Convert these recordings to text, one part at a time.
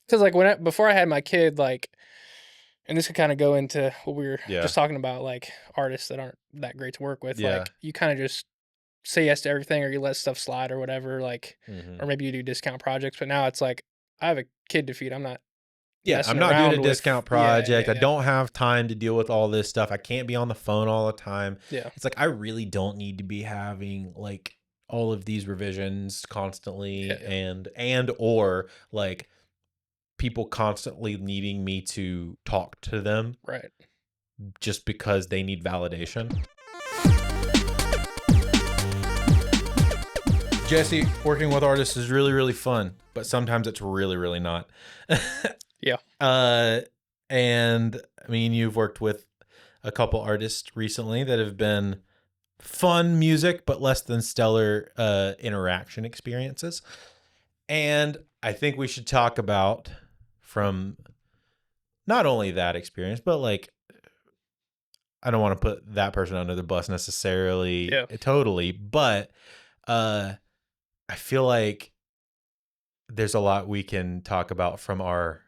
Because like before I had my kid, like, and this could kind of go into what we were Yeah. just talking about, like artists that aren't that great to work with. Yeah. Like you kind of just say yes to everything, or you let stuff slide, or whatever. Like, Mm-hmm. or maybe you do discount projects. But now it's like I have a kid to feed. I'm not Yeah, I'm messing not doing a around with. discount Yeah, project. yeah, I yeah, don't have time to deal with all this stuff. I can't be on the phone all the time. yeah. It's like I really don't need to be having like all of these revisions constantly Yeah. and or like people constantly needing me to talk to them Right. just because they need validation. Jesse, working with artists is really, really fun, but sometimes it's really, really not. Yeah. And I mean, you've worked with a couple artists recently that have been fun music, but less than stellar interaction experiences. And I think we should talk about from not only that experience, but like, I don't want to put that person under the bus necessarily, Yeah. totally, but I feel like there's a lot we can talk about from our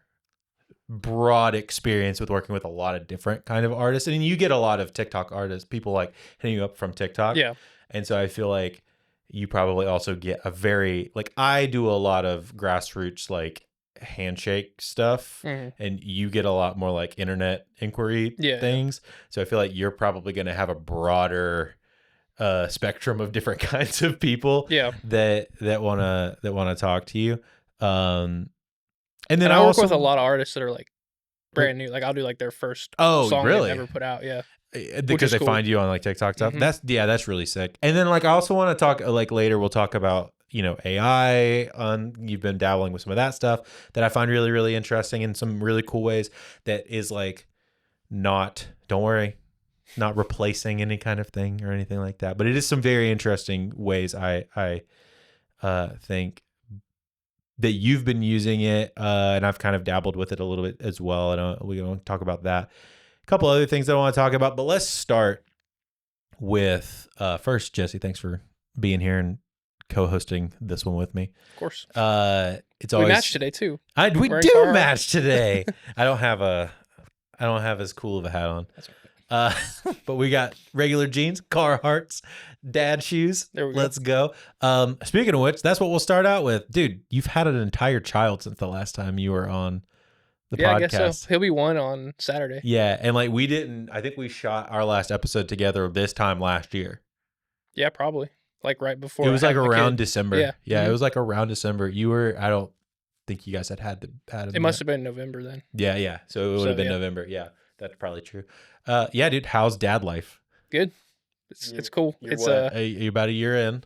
broad experience with working with a lot of different kind of artists. And you get a lot of TikTok artists, people like hitting you up from TikTok. Yeah. And so I feel like you probably also get a very, like I do a lot of grassroots, like handshake stuff, and you get a lot more like internet inquiry things. So I feel like you're probably going to have a broader spectrum of different kinds of people that want to talk to you. And then I work also with a lot of artists that are like brand new. Like I'll do like their first song they've ever put out. Yeah. Because they find you on like TikTok stuff. That's really sick. And then like I also want to talk like later we'll talk about, you know, AI you've been dabbling with some of that stuff that I find really, really interesting in some really cool ways that is like don't worry, not replacing any kind of thing or anything like that. But it is some very interesting ways I think that you've been using it, and I've kind of dabbled with it a little bit as well. We won't talk about that. A couple other things that I want to talk about, but let's start with first, Jesse. Thanks for being here and co-hosting this one with me. Of course. It's always we matched today too. We do match today. I don't have as cool of a hat on. That's right. But we got regular jeans, Carhartts, dad shoes. There we go. Let's go. Speaking of which, that's what we'll start out with. Dude, you've had an entire child since the last time you were on the podcast. I guess so. He'll be one on Saturday. Yeah, and like I think we shot our last episode together this time last year. Yeah, probably. Like right before. It was like around December. Yeah. It was like around December. I don't think you guys had him. It must have been November then. Yeah. So it would have been November. Yeah, that's probably true. Yeah, dude, how's dad life? Good. It's cool. It's you're about a year in.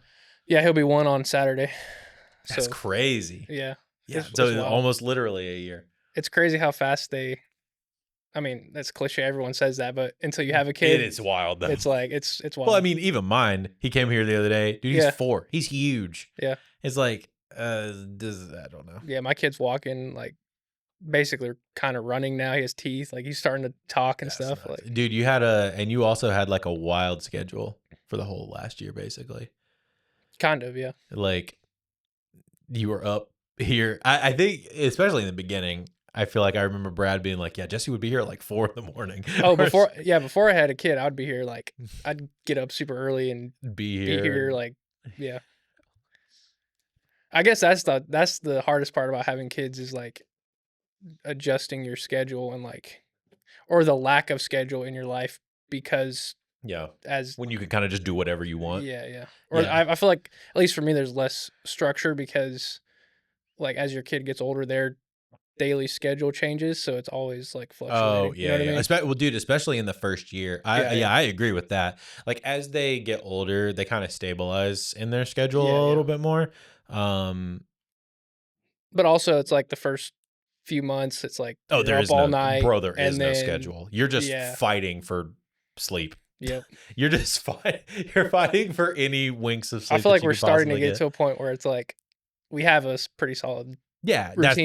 Yeah, he'll be one on Saturday. That's crazy. Yeah. So almost literally a year. It's crazy how fast I mean, that's cliche. Everyone says that, but until you have a kid, it's wild though. It's like it's wild. Well, I mean, even mine. He came here the other day. Dude, he's 4. He's huge. Yeah. It's like I don't know. Yeah, my kid's walking like basically kind of running now. He has teeth. Like he's starting to talk and stuff. Nuts. Like, dude, you also had like a wild schedule for the whole last year, basically. Kind of, yeah. Like you were up here. I think, especially in the beginning, I feel like I remember Brad being like, "Yeah, Jesse would be here at like 4 a.m." Oh, before I had a kid, I would be here like I'd get up super early and be here. Like, yeah. I guess that's the hardest part about having kids is like adjusting your schedule and like, or the lack of schedule in your life because when you can kind of just do whatever you want. Yeah. Or I feel like at least for me, there's less structure because like as your kid gets older, their daily schedule changes, so it's always like fluctuating. Oh yeah, you know what I mean? Well, dude, especially in the first year, I agree with that. Like as they get older, they kind of stabilize in their schedule a little bit more. But also, it's like the first few months, it's like there is all night, bro. There is no schedule. You're just fighting for sleep. Yep. You're just fighting. You're fighting for any winks of sleep. I feel like we're starting to get to a point where it's like we have a pretty solid. Yeah, that's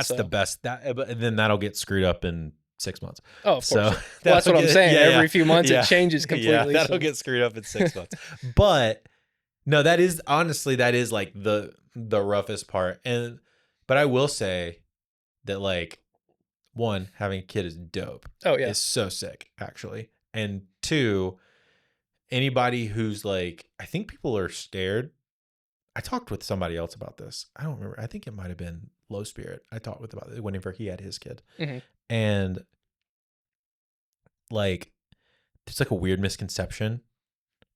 the best. But then that'll get screwed up in 6 months. Oh, of course. Well, that's what I'm saying. Every few months it changes completely. Yeah, that'll get screwed up in 6 months. But no, that is honestly like the roughest part. But I will say that like one, having a kid is dope. Oh yeah. It's so sick, actually. And two, anybody who's like, I think people are scared. I talked with somebody else about this. I don't remember. I think it might have been Low Spirit. I talked with about it whenever he had his kid. Hmm. And like, there's like a weird misconception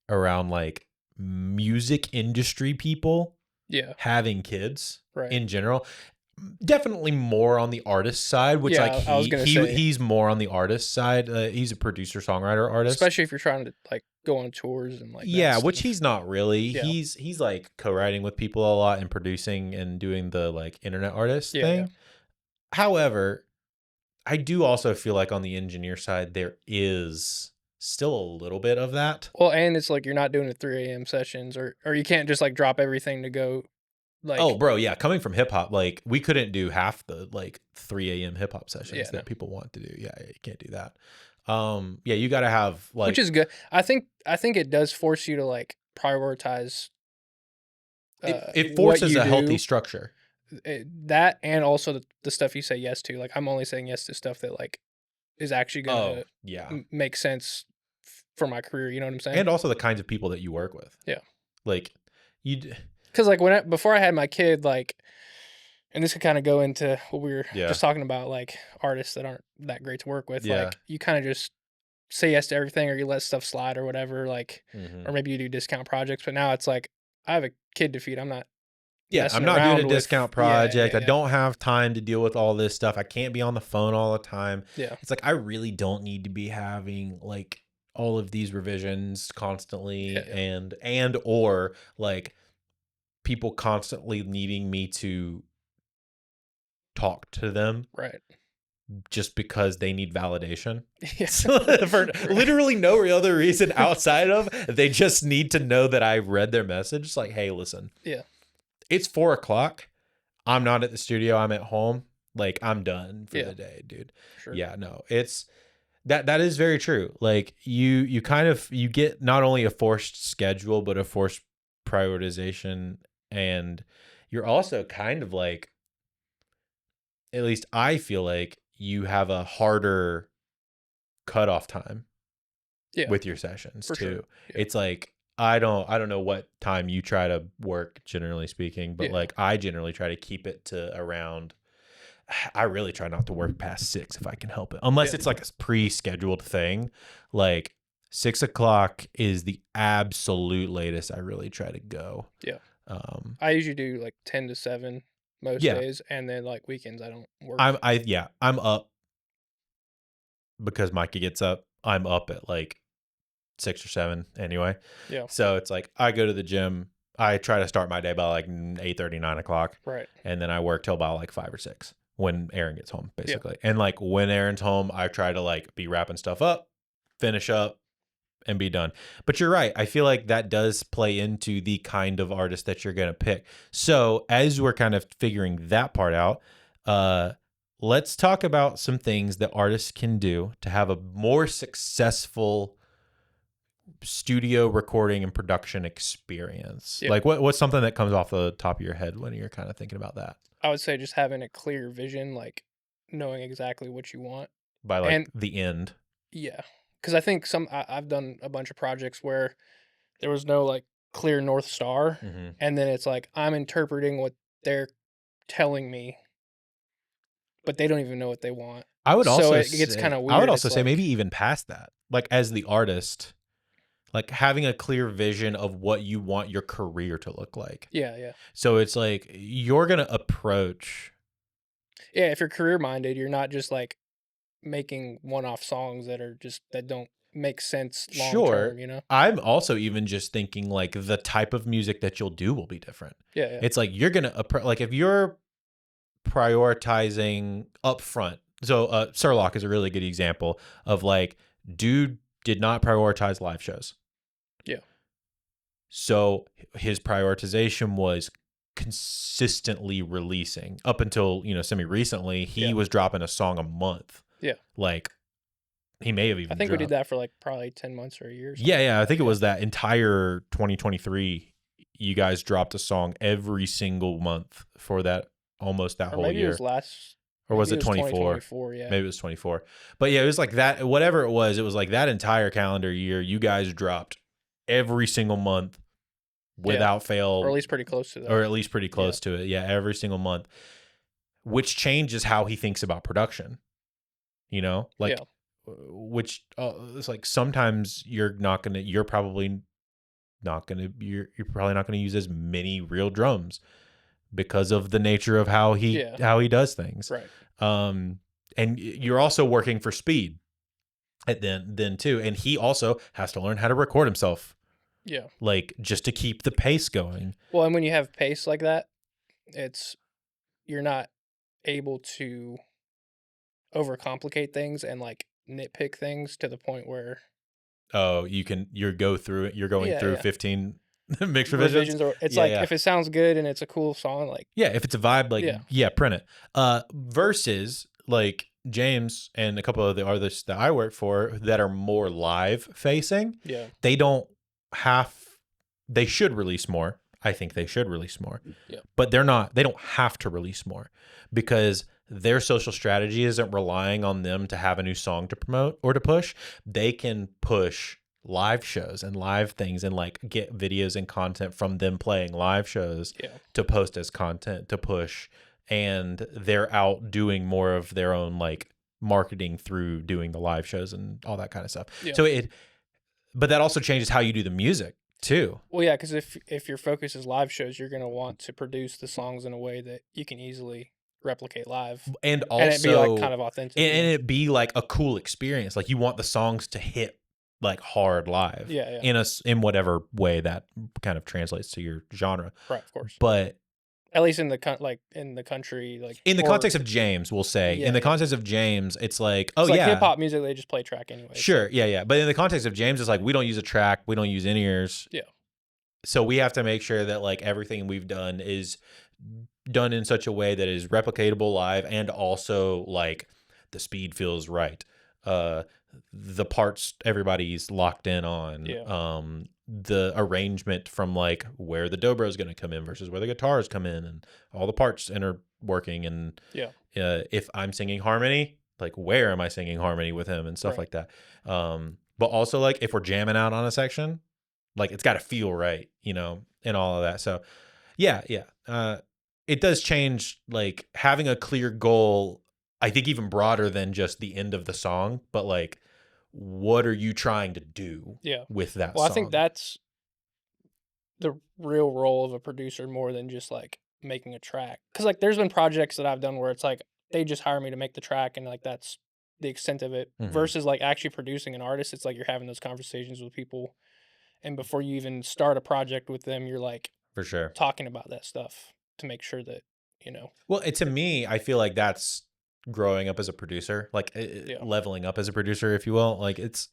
around like music industry people Yeah. having kids Right. in general. Definitely more on the artist side, which like Yeah, I was gonna say, he's more on the artist side. He's a producer, songwriter, artist. especially if you're trying to like go on tours and like that Yeah, which stuff. he's not really. Yeah. He's like co-writing with people a lot and producing and doing the like internet artist Yeah, thing. yeah. However, I do also feel like on the engineer side there is still a little bit of that. Well, and it's like you're not doing the 3 a.m. sessions, or you can't just like drop everything to go. Oh, Like, bro, yeah. Coming from hip hop, like we couldn't do half the like 3 a.m. hip hop sessions yeah, no. that people want to do. Yeah, you can't do that. Yeah, you got to have like Which is good. I think it does force you to like prioritize it what forces you a healthy do. structure. That and also the stuff you say yes to. Like I'm only saying yes to stuff that like is actually Oh, gonna yeah. make sense for my career. You know what I'm saying? And also the kinds of people that you work with. Yeah. Like you Because like before I had my kid, like, and this could kind of go into what we were just talking about, like artists that aren't that great to work with. Yeah. Like you kind of just say yes to everything, or you let stuff slide, or whatever. Like, or maybe you do discount projects. But now it's like I have a kid to feed. I'm not. Yeah, I'm not doing a discount project. I don't have time to deal with all this stuff. I can't be on the phone all the time. Yeah. It's like I really don't need to be having like all of these revisions constantly and or like people constantly needing me to talk to them Right. just because they need validation. Yeah. For literally no other reason outside of they just need to know that I read their message. It's like, hey, listen. Yeah. It's 4:00. I'm not at the studio. I'm at home. Like I'm done for the day, dude. Sure. Yeah, no, it's that is very true. Like you kind of you get not only a forced schedule, but a forced prioritization. And you're also kind of like, at least I feel like you have a harder cutoff time with your sessions too. Sure. Yeah. It's like, I don't know what time you try to work, generally speaking, but like I generally try to keep it to around, I really try not to work past 6 if I can help it. Unless it's like a pre-scheduled thing. Like 6:00 is the absolute latest I really try to go. Yeah. I usually do like 10 to 7 most days, and then like weekends I don't work. I'm up because Mikey gets up. I'm up at like 6 or 7 anyway. Yeah. So it's like I go to the gym. I try to start my day by like 8:30, 9:00. Right. And then I work till about like 5 or 6 when Aaron gets home, basically. And like when Aaron's home, I try to like be wrapping stuff up, finish up, and be done. But you're right. I feel like that does play into the kind of artist that you're going to pick. So as we're kind of figuring that part out, let's talk about some things that artists can do to have a more successful studio recording and production experience. Like what's something that comes off the top of your head when you're kind of thinking about that? I would say just having a clear vision, like knowing exactly what you want by like the end. Yeah. Because I think I've done a bunch of projects where there was no like clear North Star. And then it's like I'm interpreting what they're telling me, but they don't even know what they want. I would also it gets kind of weird. I would also say maybe even past that, like as the artist, like having a clear vision of what you want your career to look like. Yeah. So it's like you're going to approach. Yeah, if you're career minded, you're not just like making one-off songs that don't make sense long term, you know? I'm also even just thinking like the type of music that you'll do will be different. Yeah. It's like you're going to like if you're prioritizing up front. So Surlock is a really good example of like dude did not prioritize live shows. Yeah. So his prioritization was consistently releasing up until, semi recently, he was dropping a song a month. Yeah. Like he may have even I think we did that for like probably 10 months or a year. Yeah. I think it was that entire 2023. You guys dropped a song every single month for that almost that whole year. Maybe it was Or was Maybe it it was 24? 2024, yeah. Maybe it was 24. But yeah, it was like that. Whatever it was like that entire calendar year. You guys dropped every single month Yeah. without fail, Or at least pretty close to or that. at least pretty Yeah. close to it. Yeah, every single month, which changes how he thinks about production. You know, like, Yeah. which it's like sometimes you're probably not gonna use as many real drums because of the nature of how he Yeah. does things. Right. And you're also working for speed at then too, and he also has to learn how to record himself, Yeah. like, just to keep the pace going. Well, and when you have pace like that, you're not able to overcomplicate things and like nitpick things to the point where Oh, you're going yeah, through yeah. 15 mix revisions. Revisions, or it's Yeah, like yeah. if it sounds good and it's a cool song, like Yeah, if it's a vibe, like, yeah, yeah, print it. Versus like James and a couple of the artists that I work for that are more live facing, yeah, they don't have, they should release more. I think they should release more. yeah, But they don't have to release more because their social strategy isn't relying on them to have a new song to promote or to push. They can push live shows and live things and like get videos and content from them playing live shows yeah, to post as content to push, and they're out doing more of their own like marketing through doing the live shows and all that kind of stuff. yeah. So but that also changes how you do the music too. Well, yeah, because if your focus is live shows, you're gonna want to produce the songs in a way that you can easily replicate live, And and it be like also kind of authentic. and it be like a cool experience. Like you want the songs to hit like hard live, Yeah, yeah. in whatever way that kind of translates to your genre. Right, of course. But At least in the in the country, like in the or context of James, we'll say yeah, in the yeah. context of James, it's like, oh It's like yeah, hip hop music, they just play track anyway. sure, yeah, yeah. But in the context of James, it's like we don't use a track, we don't use in ears. Yeah. So we have to make sure that like everything we've done is done in such a way that is replicatable live, and also like the speed feels right. The parts everybody's locked in on. Yeah. The arrangement from like where the dobro is going to come in versus where the guitars come in, and all the parts are working. And Yeah. if I'm singing harmony, like where am I singing harmony with him and stuff Right. like that. But also like if we're jamming out on a section, like it's got to feel right, and all of that. So yeah. It does change, like having a clear goal, I think even broader than just the end of the song, but like, what are you trying to do Yeah. with that Well, song? I think that's the real role of a producer more than just like making a track. Because like there's been projects that I've done where it's like they just hire me to make the track and like that's the extent of it. Mhm. Versus like actually producing an artist, it's like you're having those conversations with people, and before you even start a project with them, you're like For sure. talking about that stuff to make sure that Well, to me, I feel like that's growing up as a producer, like Yeah. leveling up as a producer, if you will. Like it's,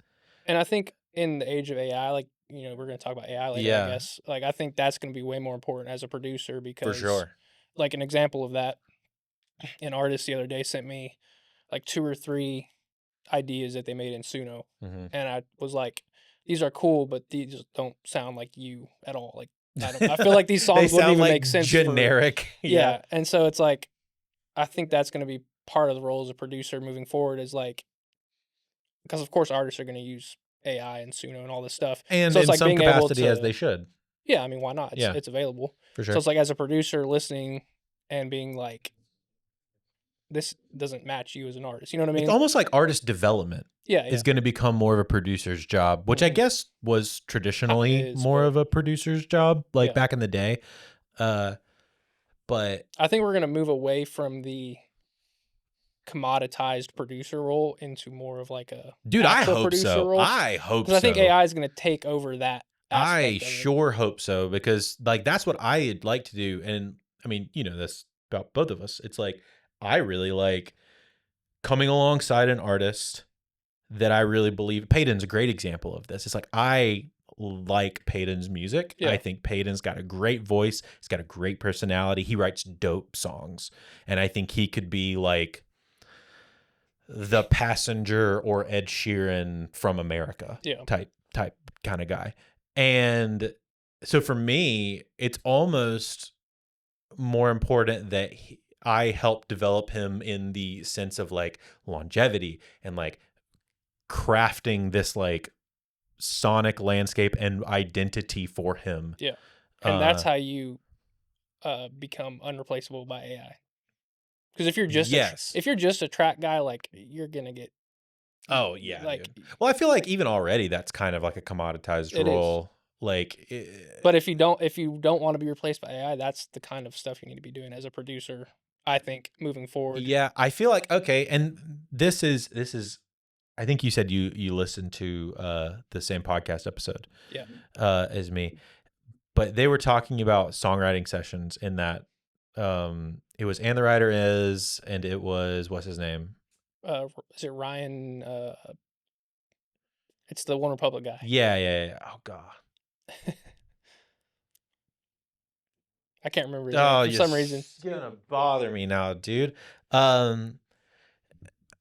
And I think in the age of AI, like, we're going to talk about AI later, Yeah. I guess. Like, I think that's going to be way more important as a producer for because, sure. like, an example of that, an artist the other day sent me like 2 or 3 ideas that they made in Suno. Mhm. And I was like, these are cool, but these don't sound like you at all. Like, I feel like these songs They wouldn't sound even like make sense. generic. Yeah. And so it's like, I think that's going to be part of the role as a producer moving forward is like, because of course artists are going to use AI and Suno and all this stuff. And So it's in like some being able capacity, as to, they should. yeah, I mean, why not? Yeah. It's available. For So sure. it's like as a producer listening and being like, this doesn't match you as an artist. You know what I mean? It's almost like artist development Yeah, is going to become more of a producer's job, which I Mhm. guess was traditionally is, more but- of a producer's job, like Yeah. back in the day. But I think we're going to move away from the commoditized producer role into more of like a dude, I actual hope producer so. role. I hope so. Because I think AI is going to take over that I aspect of it. sure hope so, because like that's what I'd like to do. And I mean, this about both of us. It's like I really like coming alongside an artist that I really believe. Payton's a great example of this. It's like I like Payton's music. Yeah. I think Payton's got a great voice. He's got a great personality. He writes dope songs. And I think he could be like the Passenger or Ed Sheeran from America Yeah. type kind of guy. And so for me, it's almost more important that I helped develop him in the sense of like longevity and like crafting this like sonic landscape and identity for him. Yeah. And that's how you become unreplaceable by AI. Because Yes. if you're just a track guy, like you're gonna get Oh yeah, like dude. Well, I feel like even already that's kind of like a commoditized it is. role. Like, But if you don't want to be replaced by AI, that's the kind of stuff you need to be doing as a producer. I think moving forward. yeah, I feel like okay, and this is. I think you said you listened to the same podcast episode, Yeah. As me, but they were talking about songwriting sessions in that it was And the Writer Is, and it was what's his name? Is it Ryan? It's the One Republic guy. Yeah. Oh god. I can't remember his name Oh, for you're some reason. gonna bother me now, dude. I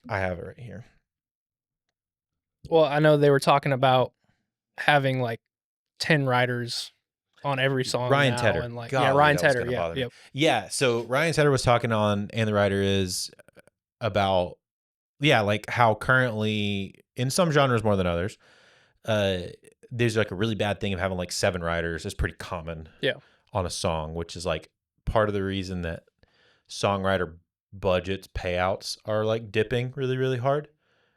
have it right here. Well, I know they were talking about having like 10 writers on every song Ryan now, Tedder. and like Golly, Ryan that was Tedder, gonna bother me. yep. Yeah, so Ryan Tedder was talking on And the Writer Is about like how currently in some genres more than others, there's like a really bad thing of having like 7 writers is pretty common on a song, which is like part of the reason that songwriter budgets payouts are like dipping really, really hard.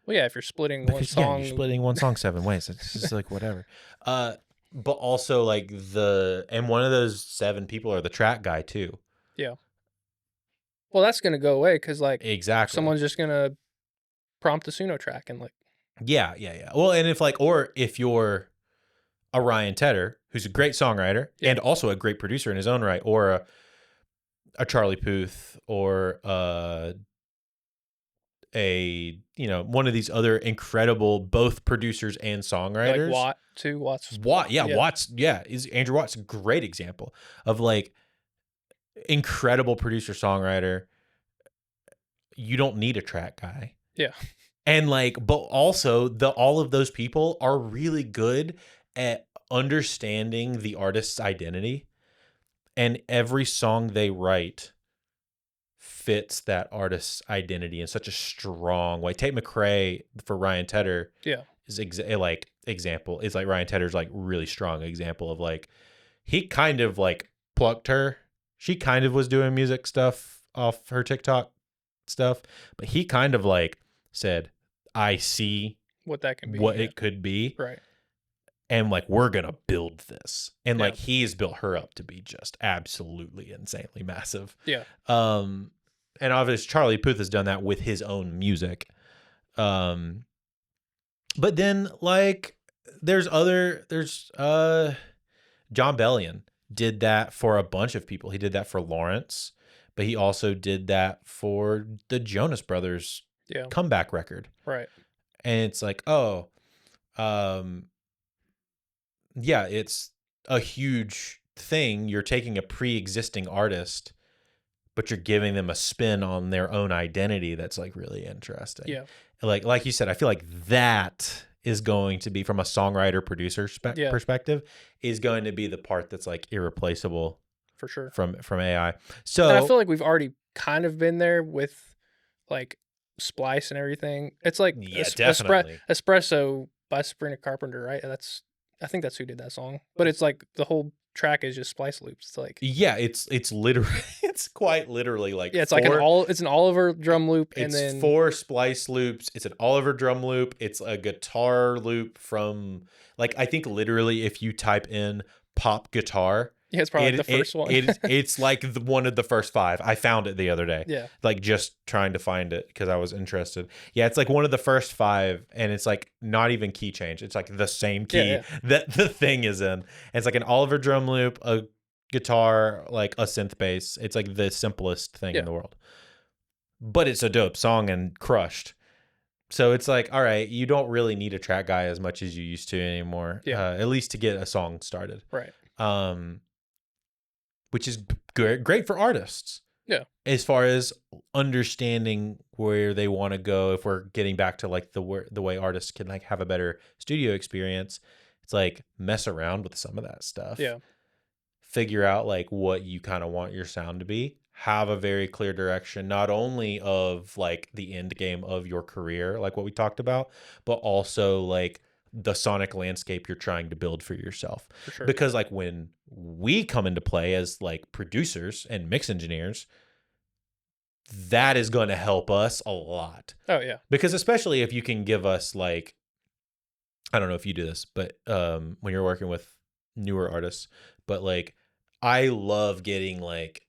Well, yeah, if you're splitting one Because song, you're splitting one song 7 ways. It's just like whatever. But also like and one of those 7 people are the track guy too. yeah. Well, that's gonna go away because like Exactly. someone's just gonna prompt a Suno track and like Yeah. Well, and if you're a Ryan Tedder, who's a great songwriter and also a great producer in his own right, or a Charlie Puth, or one of these other incredible both producers and songwriters. Like Watts. Watts, is Andrew Watts a great example of like incredible producer songwriter. You don't need a track guy. Yeah. And like, but also all of those people are really good at understanding the artist's identity, and every song they write fits that artist's identity in such a strong way. Tate McRae for Ryan Tedder is example is like Ryan Tedder's like really strong example of like he kind of like plucked her. She kind of was doing music stuff off her TikTok stuff, but he kind of like said, I see what that can be, what it could be. Right. And like, we're going to build this. And like, he's built her up to be just absolutely insanely massive. Yeah. And obviously Charlie Puth has done that with his own music. But then like there's John Bellion did that for a bunch of people. He did that for Lawrence, but he also did that for the Jonas Brothers comeback record. Right. And it's like, it's a huge thing. You're taking a pre-existing artist, but you're giving them a spin on their own identity that's like really interesting. Yeah. Like you said, I feel like that is going to be, from a songwriter producer perspective, is going to be the part that's like irreplaceable for sure from AI. So and I feel like we've already kind of been there with like Splice and everything. It's like definitely Espresso by Sabrina Carpenter, right? I think that's who did that song. But it's like the whole track is just splice loops. It's like it's literally it's quite literally like it's like an Oliver drum loop, and then 4 splice loops. It's an Oliver drum loop. It's a guitar loop from like, I think literally if you type in pop guitar, it's probably the first one. It's like one of the first 5. I found it the other day. Yeah. Like just trying to find it because I was interested. Yeah, it's like one of the first 5, and it's like not even key change. It's like the same key that the thing is in. And it's like an Oliver drum loop, a guitar, like a synth bass. It's like the simplest thing in the world. But it's a dope song and crushed. So it's like, all right, you don't really need a track guy as much as you used to anymore. At least to get a song started. Right. Which is great for artists. Yeah. As far as understanding where they want to go, if we're getting back to like the way artists can like have a better studio experience, it's like mess around with some of that stuff. Yeah. Figure out like what you kind of want your sound to be. have a very clear direction, not only of like the end game of your career, like what we talked about, but also like the sonic landscape you're trying to build for yourself. For sure. Because like when we come into play as like producers and mix engineers, that is going to help us a lot. Oh yeah. Because especially if you can give us like, I don't know if you do this, but when you're working with newer artists, but like I love getting like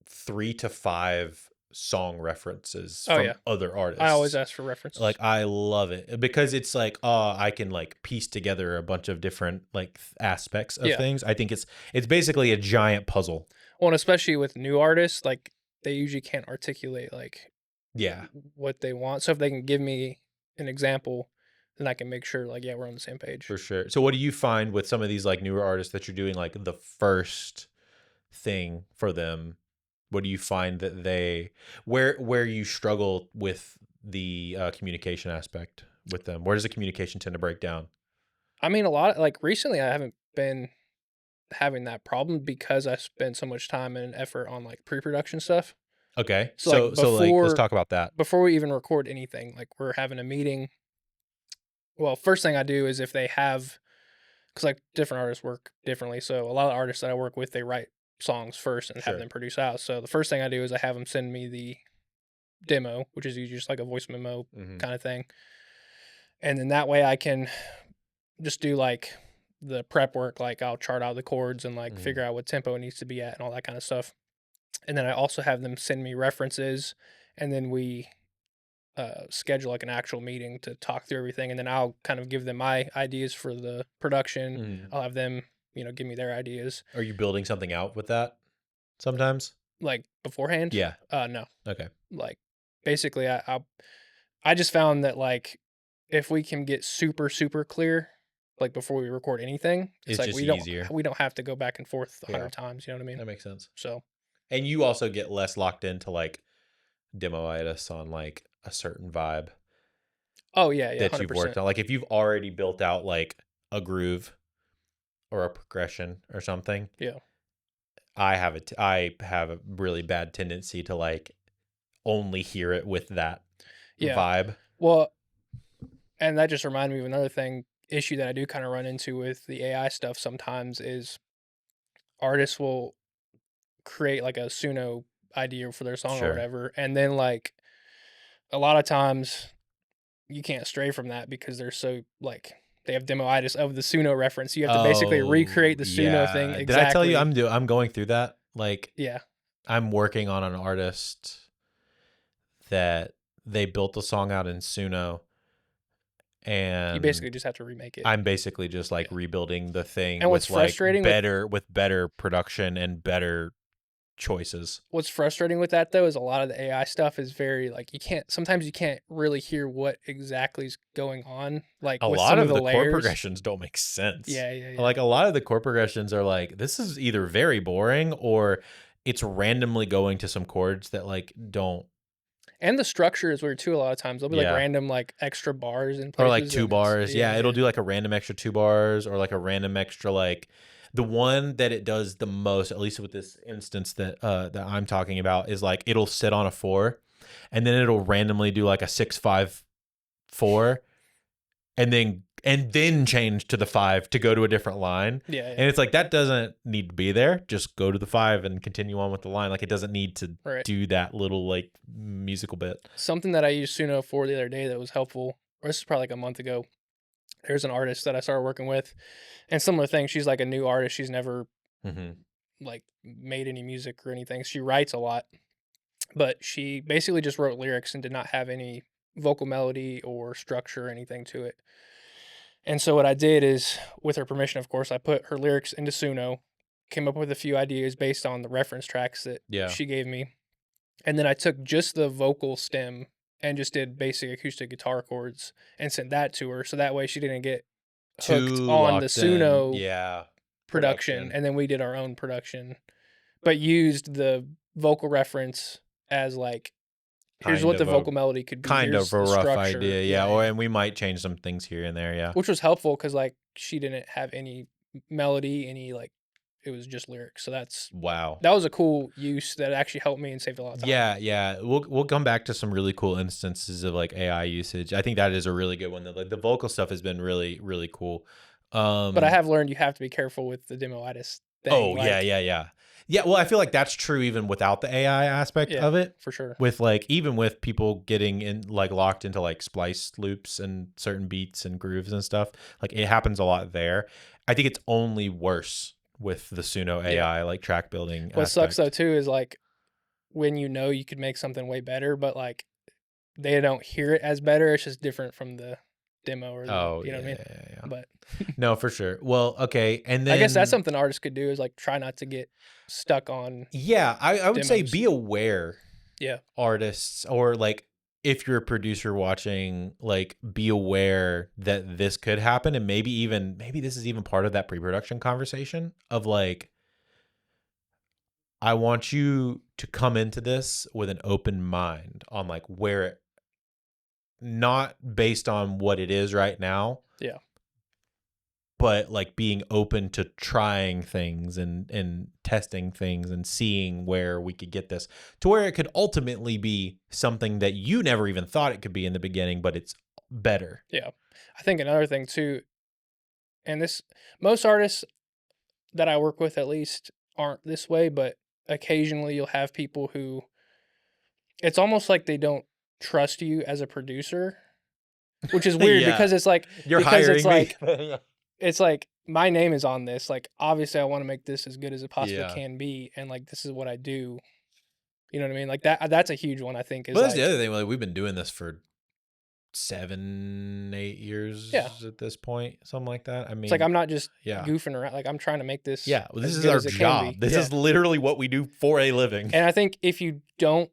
3 to 5 song references Oh from yeah. other I always artists. ask for references. Like I love it because it's like, oh, I can like piece together a bunch of different like aspects of Yeah. things. I think it's basically a giant puzzle. Well, and especially with new artists, like they usually can't articulate like Yeah, what they want. So if they can give me an example, then I can make sure like yeah, we're on the same page. for sure. So what do you find with some of these like newer artists that you're doing like the first thing for them? What do you find that they where you struggle with the communication aspect with them? Where does the communication tend to break down? I mean, a lot like recently, I haven't been having that problem because I spend so much time and effort on like pre-production stuff. Okay. So like So like let's before talk about that. before we even record anything, like we're having a meeting. Well, first thing I do is if they have, because like different artists work differently. So a lot of artists that I work with, they write songs first and have Sure. them produce out. So the first thing I do is I have them send me the demo, which is usually just like a voice memo Mhm. kind of thing. And then that way I can just do like the prep work. Like I'll chart out the chords and like Mhm. figure out what tempo it needs to be at and all that kind of stuff. And then I also have them send me references, and then we schedule like an actual meeting to talk through everything. And then I'll kind of give them my ideas for the production. Mhm. I'll have them, give me their ideas Are you building something out with that sometimes? like beforehand. Yeah. No, Okay. like basically I just found that like if we can get super clear like before we record anything, it's It's like just easier. we don't have to go back and forth a Yeah. hundred times. You know what I mean? That makes sense. So And you also get less locked into like demoitis on like a certain vibe oh yeah, that hundred you've worked percent. on. Like if you've already built out like a groove or a progression or something, Yeah, I have a really bad tendency to like only hear it with that yeah. vibe. Well, and that just reminded me of another issue that I do kind of run into with the AI stuff sometimes is artists will create like a Suno idea for their song or Sure. whatever, and then like a lot of times you can't stray from that because they're so like they have demoitis of the Suno reference. You have to basically Oh, recreate the Suno thing yeah. Did I tell you exactly. I'm going through that? Like Yeah, I'm working on an artist that they built the song out in Suno you and basically just have to remake it. I'm basically just like Yeah, rebuilding the thing and with like better production and better choices. what's frustrating with that though is a lot of the AI stuff is very like you can't really hear what exactly is going on like A with lot some of of the the chord layers. progressions don't make sense. Yeah. Like a lot of the chord progressions are like this is either very boring or it's randomly going to some chords that like don't. And the structure is weird too a lot of times. There'll be, like, Yeah. random, like, extra bars in Or like places, two and it's bars. Yeah, it'll yeah. do like a random extra 2 bars or like a random extra like the one that it does the most, at least with this instance that I'm talking about, is like it'll sit on a 4 and then it'll randomly do like a 6-5-4 and then change to the 5 to go to a different line. Yeah. And it's like that doesn't need to be there. Just go to the 5 and continue on with the line. Like it doesn't need to Right. do that little like musical bit. Something that I used Suno for the other day that was helpful, or this is probably, like, a month ago. There's an artist that I started working with, and similar thing, she's, like, a new artist, she's never, Hmm. like, made any music or anything. She writes a lot, but she basically just wrote lyrics and did not have any vocal melody or structure or anything to it. And so what I did is, with her permission, of course, I put her lyrics into Suno, came up with a few ideas based on the reference tracks that Yeah. she gave me, and then I took just the vocal stem and just did basic acoustic guitar chords and sent that to her, so that way she didn't get hooked Too on the locked in. Suno Yeah. production, Production. and then we did our own production, but used the vocal reference as, like, "Here's Kind what the of a vocal melody could be, kind of here's a the rough structure." idea. Yeah. Or and we might change some things here and there. Yeah. Which was helpful because like, she didn't have any melody, any, like, it was just lyrics. So that Wow. was a cool use that actually helped me and saved a lot of time. Yeah. We'll come back to some really cool instances of like AI usage. I think that is a really good one. The vocal stuff has been really, really cool. But I have learned you have to be careful with the demoitis thing. Oh, Like, yeah. Yeah, well, I feel like that's true even without the AI aspect yeah, of it. for sure. With like even with people getting in like locked into like splice loops and certain beats and grooves and stuff, like it happens a lot there. I think it's only worse with the Suno Yeah. AI like track building What sucks though aspect. too is like when you know you could make something way better, but like they don't hear it as better. It's just different from the demo or the, Oh, you know what I mean? yeah. But No, for sure. Well, okay, and I guess that's then something artists could do is like try not to get stuck on yeah, I would say demos. be aware, Yeah. artists, or like if you're a producer watching, like be aware that this could happen, and maybe this is even part of that pre-production conversation of like, I want you to come into this with an open mind on like where it, not based on what it is right now, Yeah. but like being open to trying things and testing things and seeing where we could get this to where it could ultimately be something that you never even thought it could be in the beginning, but it's better. Yeah. I think another thing too, and this most artists that I work with at least aren't this way, but occasionally you'll have people who it's almost like they don't trust you as a producer, which is weird Yeah. because it's like You're because hiring me. Yeah. it's like my name is on this. Like obviously I want to make this as good as it possibly Yeah. can be and like this is what I do. You know what I mean? Like that's a huge one I think is But that's the like other thing. Like we've been doing this for 7, 8 yeah. years at this point, something like that. I It's like mean, I'm not just yeah. goofing around. Like I'm trying to make this Yeah. Well, this as is good our as it can job. be. This Yeah. is literally what we do for a living. And I think if you don't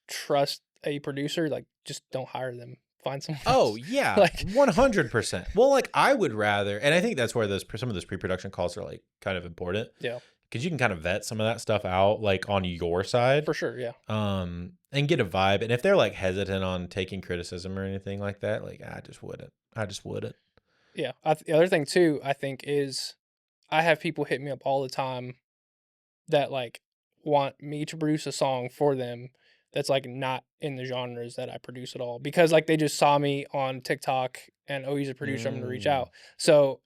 trust a producer, like just don't hire them. Find someone Oh else. yeah, Like 100%. Well, like I would rather, and I think that's where some of those pre-production calls are like kind of important yeah, because you can kind of vet some of that stuff out like on your side, for sure. Yeah. and get a vibe. And if they're like hesitant on taking criticism or anything like that, like I just wouldn't. Yeah. The other thing too, I think is I have people hit me up all the time that like want me to produce a song for them that's like not in the genres that I produce at all because like they just saw me on TikTok and oh he's a producer I'm gonna reach Mm, out. So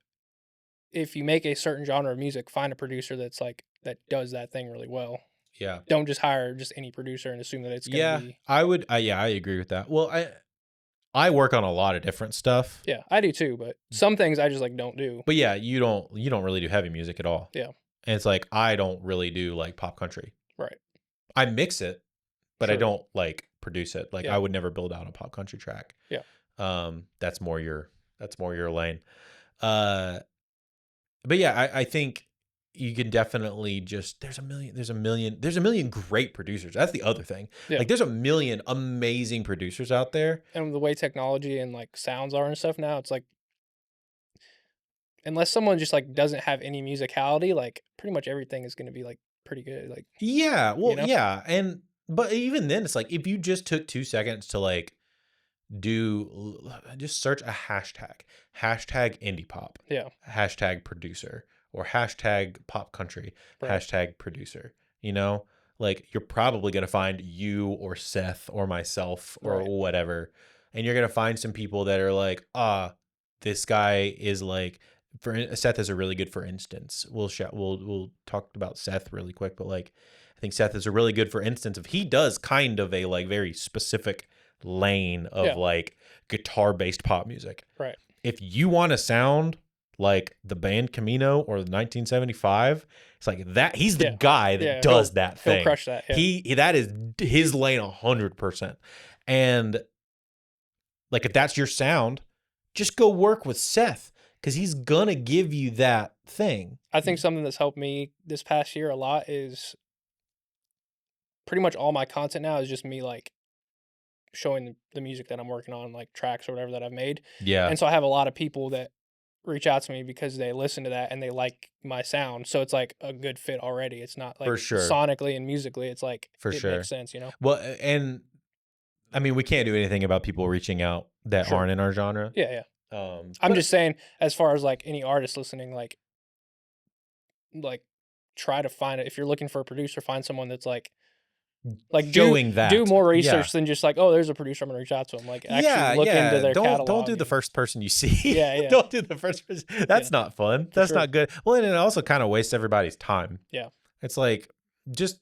if you make a certain genre of music, find a producer that's like that does that thing really well. yeah, Don't just hire just any producer and assume that it's gonna yeah, be I would. Yeah, I agree with that. Well, I work on a lot of different stuff, yeah, I do too, but some things I just like don't do. but yeah, you don't really do heavy music at all. Yeah, And it's like I don't really do like pop country. right. I mix it, but I Sure. don't like produce it. Like Yeah. I would never build out a pop country track. Yeah. That's more your lane. Uh, but yeah, I think you can definitely just there's a million great producers. That's the other thing. Yeah. Like there's a million amazing producers out there. And the way technology and like sounds are and stuff now, it's like unless someone just like doesn't have any musicality, like pretty much everything is gonna be like pretty good. Like, Yeah, you well, know? yeah, and but even then, it's like if you just took 2 seconds to like just search a hashtag indie pop, Yeah. hashtag producer, or hashtag pop country, Right. hashtag producer, you know, like you're probably going to find you or Seth or myself or Right. whatever, and you're going to find some people that are like, this guy is like, Seth is a really good, for instance, we'll talk about Seth really quick, but like I think Seth is a really good, for instance, if he does kind of a like very specific lane of Yeah. like guitar based pop music. Right. If you want to sound like the band Camino or the 1975, it's like that. He's the Yeah. guy that Yeah. does that He'll thing. crush that. Yeah. That is his lane 100%. And like if that's your sound, just go work with Seth because he's gonna give you that thing. I think something that's helped me this past year a lot is pretty much all my content now is just me like showing the music that I'm working on, like tracks or whatever that I've made. Yeah, And so I have a lot of people that reach out to me because they listen to that and they like my sound. So it's like a good fit already. It's not like for sure, sonically and musically, it's like for it sure. makes sense, you know? Well, and I mean, we can't do anything about people reaching out that Sure. aren't in our genre. Yeah, yeah. I'm But just saying, as far as like any artist listening, like try to find it. If you're looking for a producer, find someone that's like showing do that. more Yeah. research than just like, oh, there's a producer, I'm gonna reach out to him. Like actually Yeah, look into yeah. their Don't do catalog. the first person you see. Yeah, yeah, Don't do the first person. That's yeah, not fun. for That's sure. not good. Well, and it also kind of wastes everybody's time. Yeah, It's like just,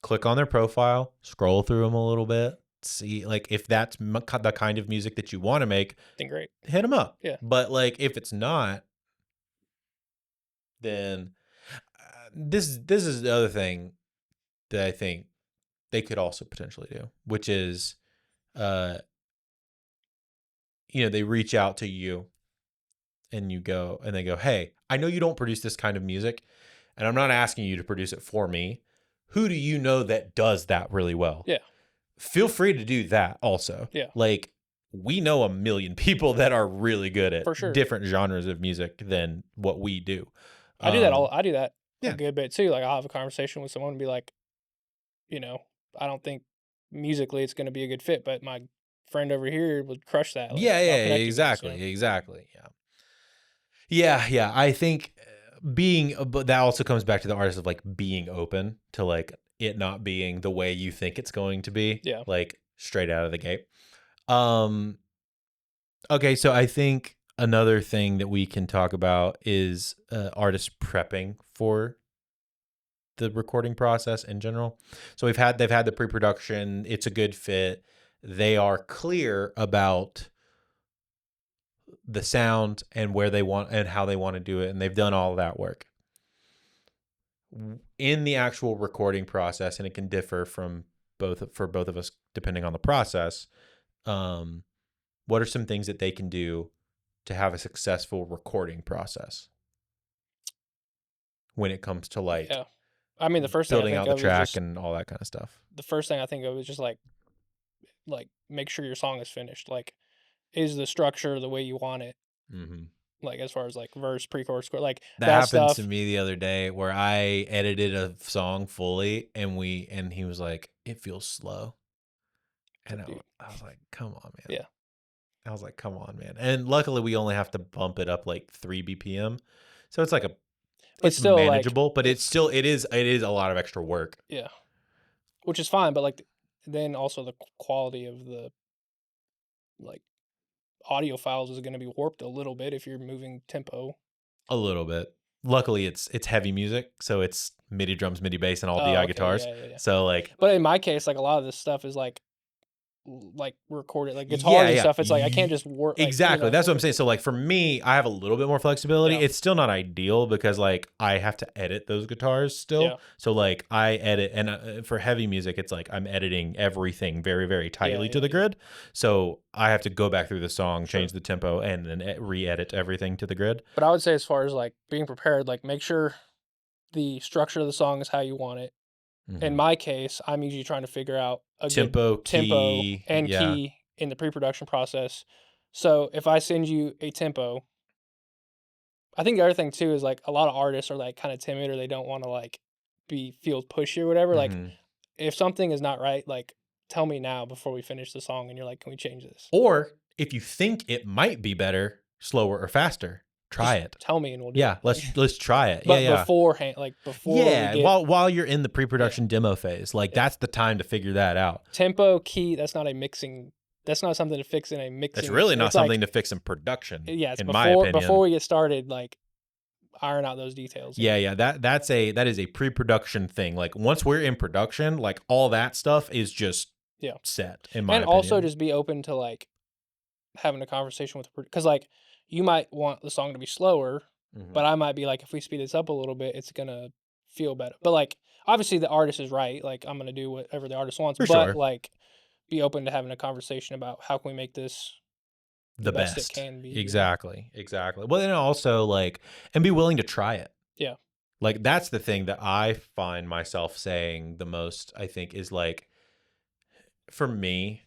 click on their profile, scroll through them a little bit, see like if that's the kind of music that you want to make, then great. hit them up. Yeah. But like if it's not, then this is the other thing that I think they could also potentially do, which is they reach out to you and they go, hey, I know you don't produce this kind of music and I'm not asking you to produce it for me. Who do you know that does that really well? Yeah. Feel free to do that also. Yeah. Like we know a million people that are really good at For sure. different genres of music than what we do. I do that yeah. a good bit too. Like I'll have a conversation with someone and be like, I don't think musically it's going to be a good fit, but my friend over here would crush that. Like, yeah, exactly. Yeah. I think but that also comes back to the artist of like being open to like it not being the way you think it's going to be. Yeah. Like straight out of the gate. Okay, so I think another thing that we can talk about is artists prepping for the recording process in general. So they've had the pre-production, it's a good fit. They are clear about the sound and where they want and how they want to do it, and they've done all of that work. In the actual recording process, and it can differ for both of us depending on the process, what are some things that they can do to have a successful recording process when it comes to like I mean, the first building thing I think out the of track is just, and all that kind of stuff? The first thing I think of is just like make sure your song is finished. Like, is the structure the way you want it? Mm-hmm. Like as far as like verse, pre-chorus, like that happened stuff. to me the other day where I edited a song fully and he was like, it feels slow. And I was like, come on, man. Yeah. I was like, come on, man. And luckily we only have to bump it up like 3 BPM. So it's like it's still manageable, like, but it is a lot of extra work. Yeah. Which is fine, but like then also the quality of the like audio files is going to be warped a little bit if you're moving tempo. A little bit. Luckily it's heavy music, so it's MIDI drums, MIDI bass, and all DI guitars. Yeah. So like, but in my case, like a lot of this stuff is like recorded, like guitars and stuff. It's like I can't just work. Exactly. That's what I'm saying. So like for me, I have a little bit more flexibility. Yeah. It's still not ideal because like I have to edit those guitars still. Yeah. So like I edit, and for heavy music, it's like I'm editing everything very, very tightly to the grid. So I have to go back through the song, change the tempo, and then re-edit everything to the grid. But I would say as far as like being prepared, like make sure the structure of the song is how you want it. Mm-hmm. In my case, I'm usually trying to figure out a tempo, key in the pre-production process. So if I send you a tempo, I think the other thing too is like a lot of artists are like kind of timid or they don't want to like feel pushy or whatever. Mm-hmm. Like if something is not right, like tell me now before we finish the song and you're like, can we change this? Or if you think it might be better, slower or faster, try it. Tell me and we'll do it. Yeah, let's try it. But beforehand, like before while you're in the pre-production demo phase, like that's the time to figure that out. Tempo, key, that's not something to fix in a mixing. It's really not something to fix in production. Yeah, it's in my opinion. Before we get started, like iron out those details. Yeah. That is a pre-production thing. Like once we're in production, like all that stuff is just set in my opinion. And also just be open to like having a conversation with because like you might want the song to be slower, but I might be like, if we speed this up a little bit, it's gonna feel better. But like obviously the artist is right. Like I'm gonna do whatever the artist wants. But like be open to having a conversation about how can we make this the best it can be. Exactly. Well, then also like, and be willing to try it. Yeah. Like that's the thing that I find myself saying the most, I think, is like, for me,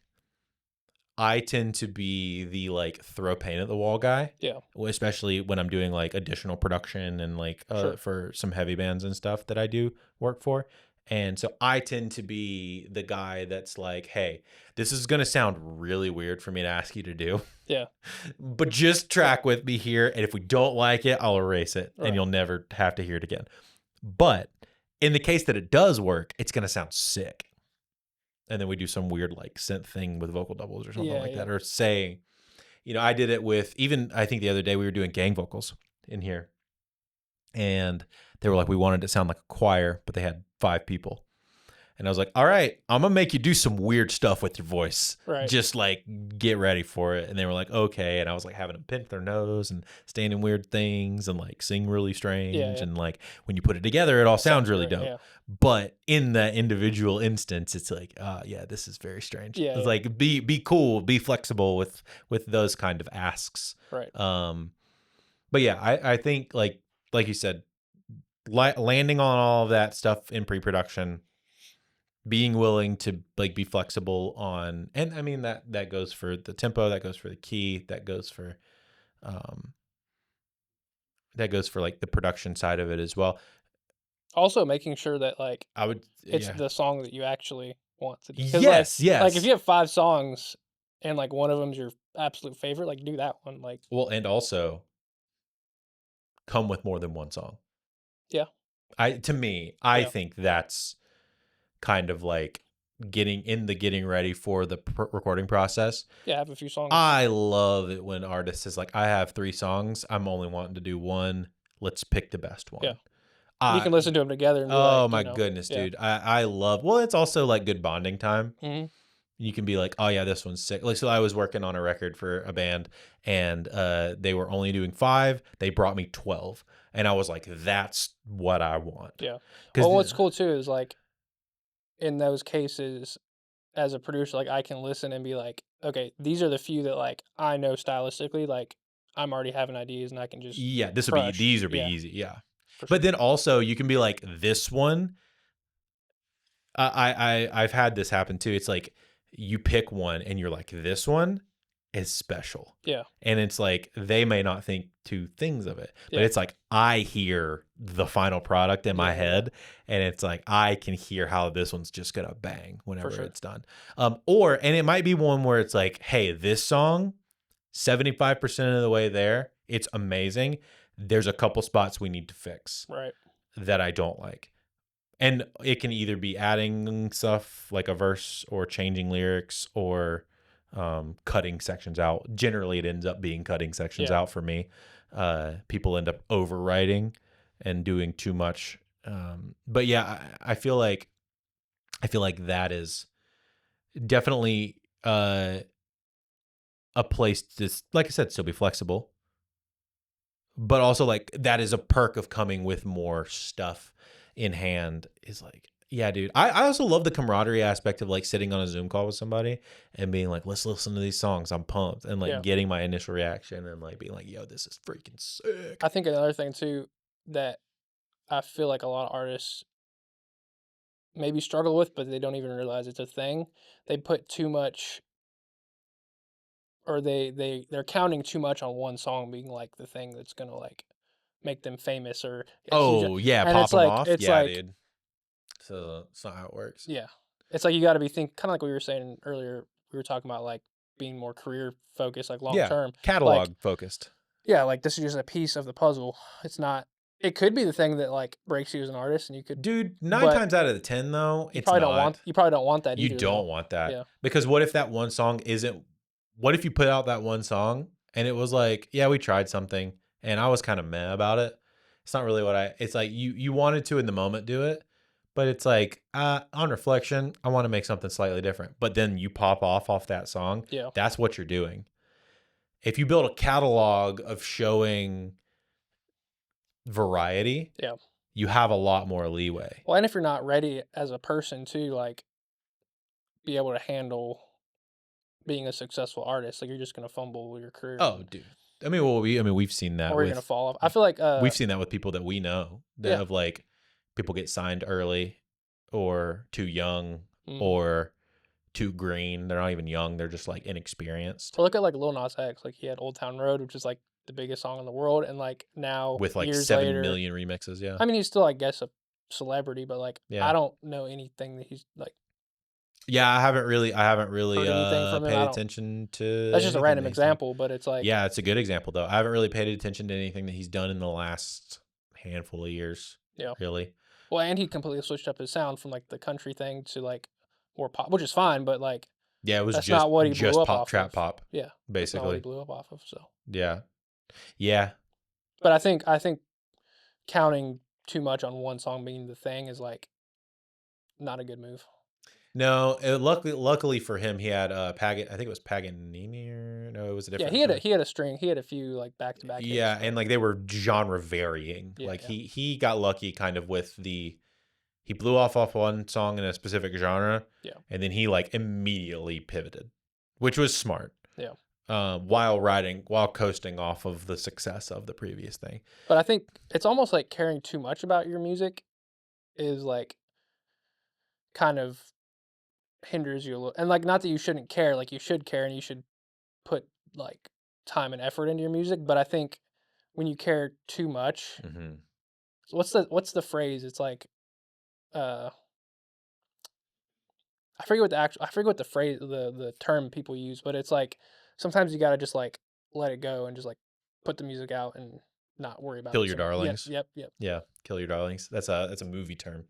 I tend to be the like throw paint at the wall guy. Yeah. Especially when I'm doing like additional production and like for some heavy bands and stuff that I do work for. And so I tend to be the guy that's like, hey, this is going to sound really weird for me to ask you to do, Yeah. but just track with me here. And if we don't like it, I'll erase it and Right. you'll never have to hear it again. But in the case that it does work, it's going to sound sick. And then we do some weird like synth thing with vocal doubles or something like that. Or say, I did it with even, I think the other day we were doing gang vocals in here. And they were like, we wanted it to sound like a choir, but they had 5 people. And I was like, all right, I'm going to make you do some weird stuff with your voice. Right. Just like get ready for it. And they were like, okay. And I was like having them pinch their nose and stand in weird things and like sing really strange. And like when you put it together, it all sounds really dope. Yeah. But in that individual instance, it's like, yeah, this is very strange. Yeah, it's like be cool, be flexible with those kind of asks. Right. But yeah, I think like you said, landing on all of that stuff in pre-production, being willing to like be flexible on, and I mean that goes for the tempo, that goes for the key, that goes for like the production side of it as well. Also making sure that like it's the song that you actually want to do. Yes. Like if you have 5 songs and like one of them's your absolute favorite, like do that one. Like, well, and also come with more than one song. Yeah. I think that's kind of like getting ready for the recording process. Yeah, have a few songs. I love it when artists is like, I have 3 songs, I'm only wanting to do one. Let's pick the best one. Yeah. You can listen to them together. And be my goodness, dude. I love. Well, it's also like good bonding time. Mm-hmm. You can be like, oh yeah, this one's sick. Like, so I was working on a record for a band, and they were only doing 5. They brought me 12, and I was like, that's what I want. Yeah. Well, what's cool too is like, in those cases, as a producer, like I can listen and be like, okay, these are the few that like I know stylistically, like I'm already having ideas and I can just these would be easy, yeah. But then also you can be like, this one. I've had this happen too. It's like you pick one and you're like, this one is special. Yeah. And it's like they may not think 2 things of it, but it's like I hear the final product in my head, and it's like I can hear how this one's just gonna bang whenever it's done. And it might be one where it's like, hey, this song, 75% of the way there, it's amazing. There's a couple spots we need to fix. Right. That I don't like. And it can either be adding stuff like a verse or changing lyrics or cutting sections out. Generally, it ends up being cutting sections out for me. People end up overwriting and doing too much. But yeah, I feel like that is definitely a place to, like I said, still be flexible. But also like that is a perk of coming with more stuff in hand, is like, yeah, dude. I also love the camaraderie aspect of like sitting on a Zoom call with somebody and being like, let's listen to these songs. I'm pumped. And like getting my initial reaction and like being like, yo, this is freaking sick. I think another thing too that I feel like a lot of artists maybe struggle with, but they don't even realize it's a thing. They put too much, or they're counting too much on one song being like the thing that's gonna like make them famous or pop them off. It's like, dude. So it's not how it works. Yeah, it's like you got to be kind of like we were saying earlier. We were talking about like being more career focused, like long term, catalog focused. Yeah, like this is just a piece of the puzzle. It's not. It could be the thing that like breaks you as an artist, and you could. Dude, 9 times out of the 10 though, you probably don't want that. You don't want that, because what if that one song isn't? What if you put out that one song and it was like, yeah, we tried something and I was kind of meh about it. It's not really what it's like you wanted to in the moment do it, but it's like on reflection, I want to make something slightly different. But then you pop off that song. Yeah. That's what you're doing. If you build a catalog of showing variety, you have a lot more leeway. Well, and if you're not ready as a person to like be able to handle being a successful artist, like you're just gonna fumble your career. Oh, dude. I mean, we've seen that. Or you're gonna fall off. I feel like we've seen that with people that we know that have like people get signed early, or too young, or too green. They're not even young. They're just like inexperienced. Or look at like Lil Nas X. Like he had Old Town Road, which is like the biggest song in the world, and like now with like years 7 later, million remixes. Yeah. I mean, he's still, I guess, a celebrity, but like I Yeah. don't know anything that he's like Yeah, I haven't really heard anything from him. paid I don't. attention to That's just a anything random that he's done. example, but it's like Yeah, it's a good example though. I haven't really paid attention to anything that he's done in the last handful of years, you know, really. well, and he completely switched up his sound from like the country thing to like more pop, which is fine, but like Yeah, it was that's not what he blew just up pop off of. trap pop, Yeah, that's not what he basically. blew up off of. So, Yeah. Yeah. but I think counting too much on one song being the thing is like not a good move. No, luckily for him, he had Pagan. I think it was Paganini, or no, it was a Yeah, different he had a song. he had a string. He had a few like back to back hits, Yeah, and but like they were genre varying. yeah, Like yeah, he got lucky kind of with he blew off one song in a specific genre, yeah, and then he like immediately pivoted, which was smart. yeah. While coasting off of the success of the previous thing. But I think it's almost like caring too much about your music is like kind of hinders you a little. And like not that you shouldn't care, like you should care and you should put like time and effort into your music, but I think when you care too much, Mm-hmm. what's the phrase? It's like uh I forget what the phrase the term people use, but it's like sometimes you got to just like let it go and just like put the music out and not worry about Kill it your so much. Yeah, darlings. yep, yep. Yeah, kill your darlings. That's a movie term.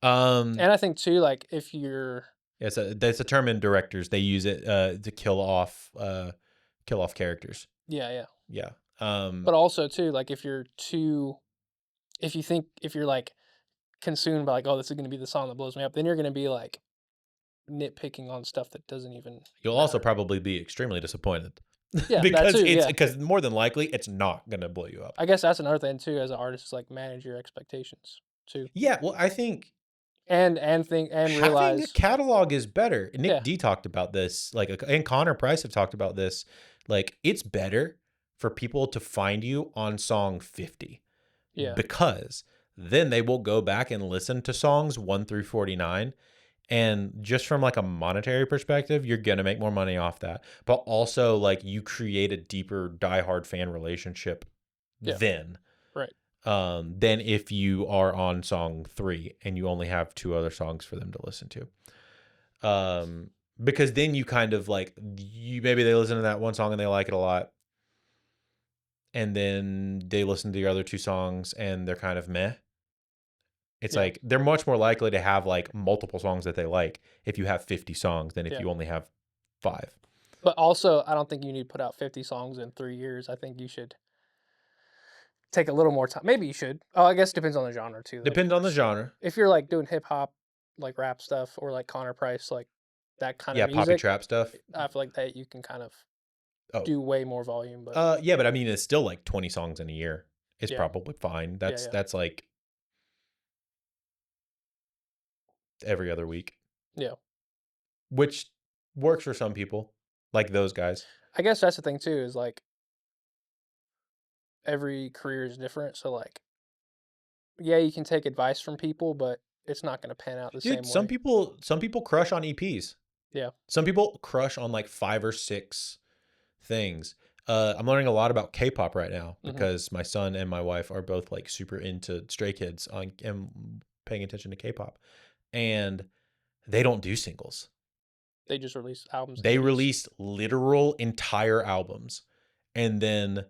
And I think too, like if you're It's that's a term in directors. They use it to kill off characters. yeah, yeah. Yeah. But also too, like if you're like consumed by like, oh, this is gonna be the song that blows me up, then you're gonna be like nitpicking on stuff that doesn't even You'll also matter. probably be extremely disappointed Yeah, that because too. Yeah, more than likely it's not gonna blow you up. I guess that's another thing too. As an artist, is like manage your expectations too, Yeah. Well, I think and think and having a realize, catalog is better. yeah, Nick D talked about this, like, and Connor Price have talked about this. Like, it's better for people to find you on song 50 yeah, because then they will go back and listen to songs 1 through 49. And just from like a monetary perspective, you're going to make more money off that. But also, like, you create a deeper diehard fan relationship yeah, then right, than if you are on song 3 and you only have 2 other songs for them to listen to. Because then you kind of like maybe they listen to that one song and they like it a lot, and then they listen to the other 2 songs and they're kind of meh. It's yeah, like they're much more likely to have like multiple songs that they like if you have 50 songs than if yeah. you only have 5. But also, I don't think you need to put out 50 songs in 3 years. I think you should take a little more time. Maybe you should. Oh, I guess it depends on the genre too. Of Depends on the course, genre. if you're like doing hip hop, like rap stuff, or like Connor Price, like that kind of Yeah, poppy music, trap stuff. I feel like that you can kind of Oh, do way more volume. But yeah, but I mean, it's still like 20 songs in a year. It's yeah, probably fine. yeah, That's yeah, that's like every other week, yeah. which works for some people, like those guys. I guess that's the thing too. Is like every career is different. So like, yeah, you can take advice from people, but it's not going to pan out the Dude, same way. some people crush on EPs. Yeah. Some people crush on like 5 or 6 things. I'm learning a lot about K-pop right now Hmm. because my son and my wife are both like super into Stray Kids and paying attention to K-pop, and they don't do singles. They just release albums and They EPs released literal entire albums, and then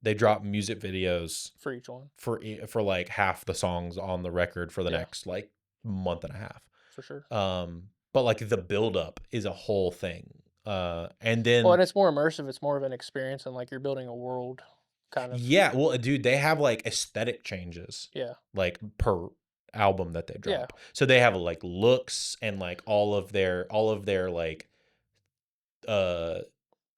they drop music videos for each one. for like half the songs on the record for the Yeah, next like month and a half. for sure. But like the buildup is a whole thing. And Well, then and it's more immersive. It's more of an experience, and like you're building a world, kind of. yeah, well, dude, they have like aesthetic changes Yeah, like per album that they yeah. drop. So they have like looks and like all of their like uh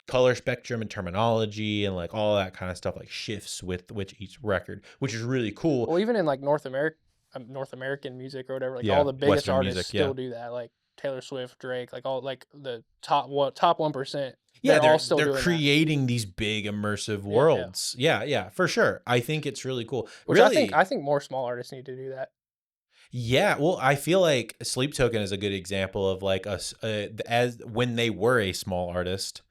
color spectrum and terminology and like all that kind of stuff like shifts with which each record, which is really cool. Well, even in like North American music or whatever, like all Yeah, the biggest Western artists music, yeah. still do that. Like Taylor Swift, Drake, like all like the top 1%. Yeah, They're all still they're doing that. creating these big immersive Yeah, yeah. worlds. Yeah, yeah, for sure. I think it's really cool. Which Really, I think more small artists need to do that. yeah. Well, I feel like Sleep Token is a good example of like us as when they were a small artist,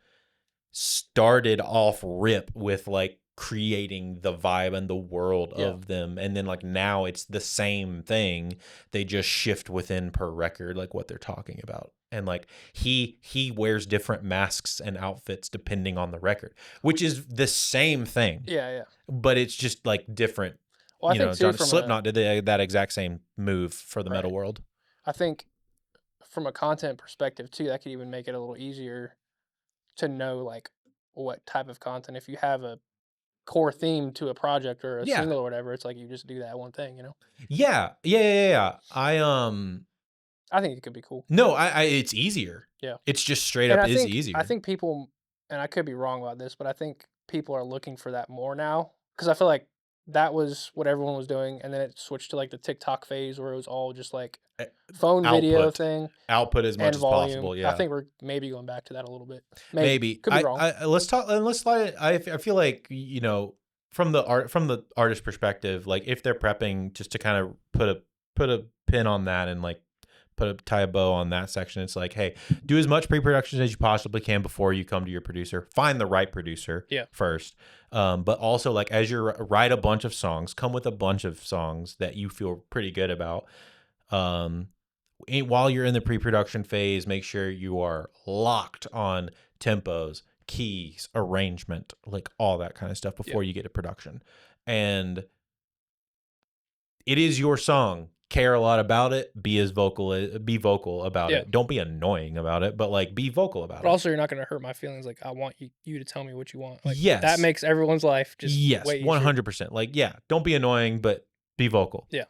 started off rip with like creating the vibe and the world Yeah. of them. And then like now it's the same thing. They just shift within per record, like what they're talking about. And like he wears different masks and outfits depending on the record, which is the same thing, Yeah, yeah. but it's just like different. Well, I think too John from a Slipknot did that exact same move for the metal right. world. I think from a content perspective too, that could even make it a little easier to know like what type of content. If you have a core theme to a project or a Yeah. single or whatever, it's like you just do that one thing, you know? Yeah. I think it could be cool. No, it's easier. Yeah. It's just straight And up I is think I easier. think people, and I could be wrong about this, but I think people are looking for that more now because I feel like that was what everyone was doing, and then it switched to like the TikTok phase where it was all just like Eh, phone video Output. thing Output as much and as volume. possible. I Yeah. think we're maybe going back to that a little bit. Maybe Maybe. could be wrong. Let's talk and let's slide I feel like, from the artist perspective, like if they're prepping, just to kind of put a pin on that and like tie a bow on that section. It's like, hey, do as much pre-production as you possibly can before you come to your producer. Find the right producer Yeah. first. But also, like, as you write a bunch of songs, come with a bunch of songs that you feel pretty good about. While you're in the pre-production phase, make sure you are locked on tempos, keys, arrangement, like all that kind of stuff before you get to production. And it is your song. Care a lot about it. Be vocal about Yeah. it. Don't be annoying about it, but like be vocal about But it. also, you're not going to hurt my feelings. Like, I want you to tell me what you want. Like, that Yes. makes everyone's life just Yes, way easier. 100%. Like, yeah, don't be annoying, but be vocal. Yeah.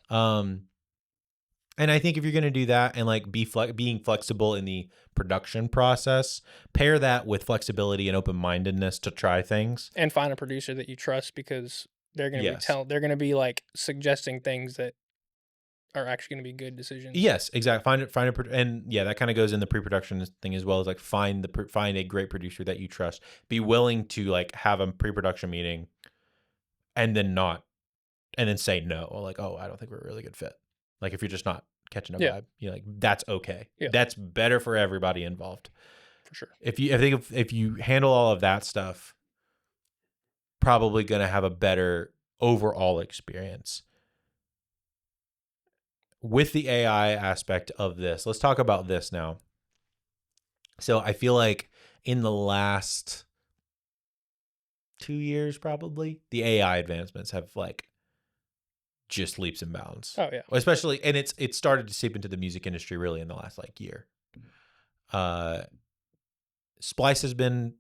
And I think if you're going to do that and like being flexible in the production process, pair that with flexibility and open-mindedness to try things. And find a producer that you trust because they're going to Yes. they're going to be like suggesting things that are actually going to be good decisions. Yes, exactly. And yeah, that kind of goes in the pre-production thing as well, as like find a great producer that you trust. Be willing to like have a pre-production meeting and then say no, or like, oh, I don't think we're a really good fit. Like if you're just not catching a Yeah. vibe, like that's okay. Yeah. That's better for everybody involved. For sure. I think if you handle all of that stuff, probably going to have a better overall experience. With the AI aspect of this, let's talk about this now. So I feel like in the last 2 years, probably, the AI advancements have like just leaps and bounds. Oh yeah. Especially, and it's started to seep into the music industry really in the last like year. Splice has been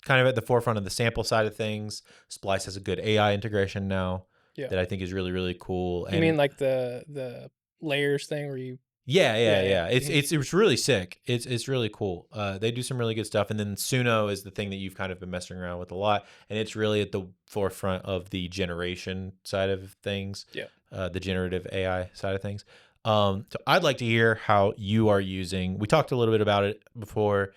kind of at the forefront of the sample side of things. Splice has a good AI integration now that I think is really, really cool. You mean like the layers thing where you Yeah. It's really sick. It's really cool. They do some really good stuff. And then Suno is the thing that you've kind of been messing around with a lot, and it's really at the forefront of the generation side of things. Yeah. The generative AI side of things. So I'd like to hear how you are using. We talked a little bit about it before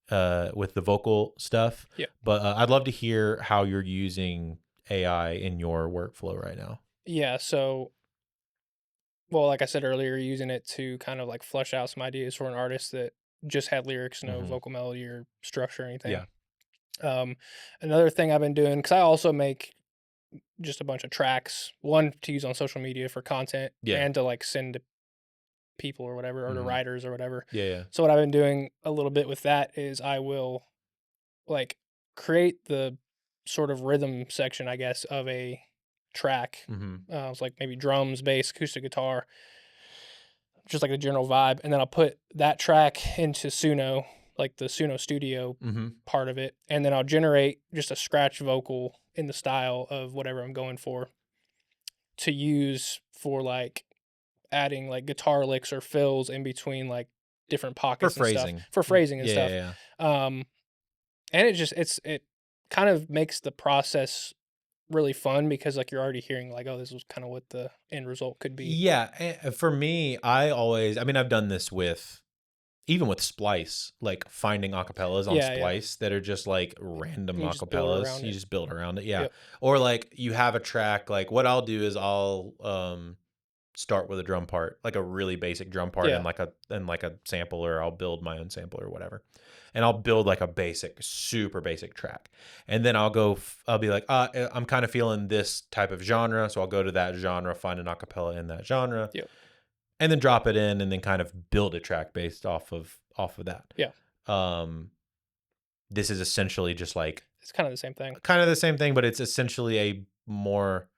with the vocal stuff. Yeah. But I'd love to hear how you're using AI in your workflow right now. Yeah, so well, like I said earlier, using it to kind of like flesh out some ideas for an artist that just had lyrics, no vocal melody or structure or anything. Yeah. Another thing I've been doing, because I also make just a bunch of tracks, one to use on social media for content and to like send to people or whatever, or to writers or whatever. Yeah. So what I've been doing a little bit with that is I will like create the sort of rhythm section, I guess, of a track. It's like maybe drums, bass, acoustic guitar, just like a general vibe. And then I'll put that track into Suno, like the Suno Studio part of it. And then I'll generate just a scratch vocal in the style of whatever I'm going for to use for like adding like guitar licks or fills in between like different pockets For and phrasing. stuff. For phrasing and stuff. Yeah. And it kind of makes the process really fun because like you're already hearing like, oh, this was kind of what the end result could be. Yeah. For me, I've done this even with Splice, like finding acapellas on Splice that are just like random acapellas. You just build around it. Yeah. Yep. Or like you have a track, like what I'll do is I'll start with a drum part, like a really basic drum part and like a sample, or I'll build my own sample or whatever. and I'll build like a basic, super basic track. And then I'll be like, I'm kind of feeling this type of genre. So I'll go to that genre, find an acapella in that genre, Yep. and then drop it in and then kind of build a track based off of that. Yeah. This is essentially just like, it's kind of the same thing. Kind of the same thing, but it's essentially a more,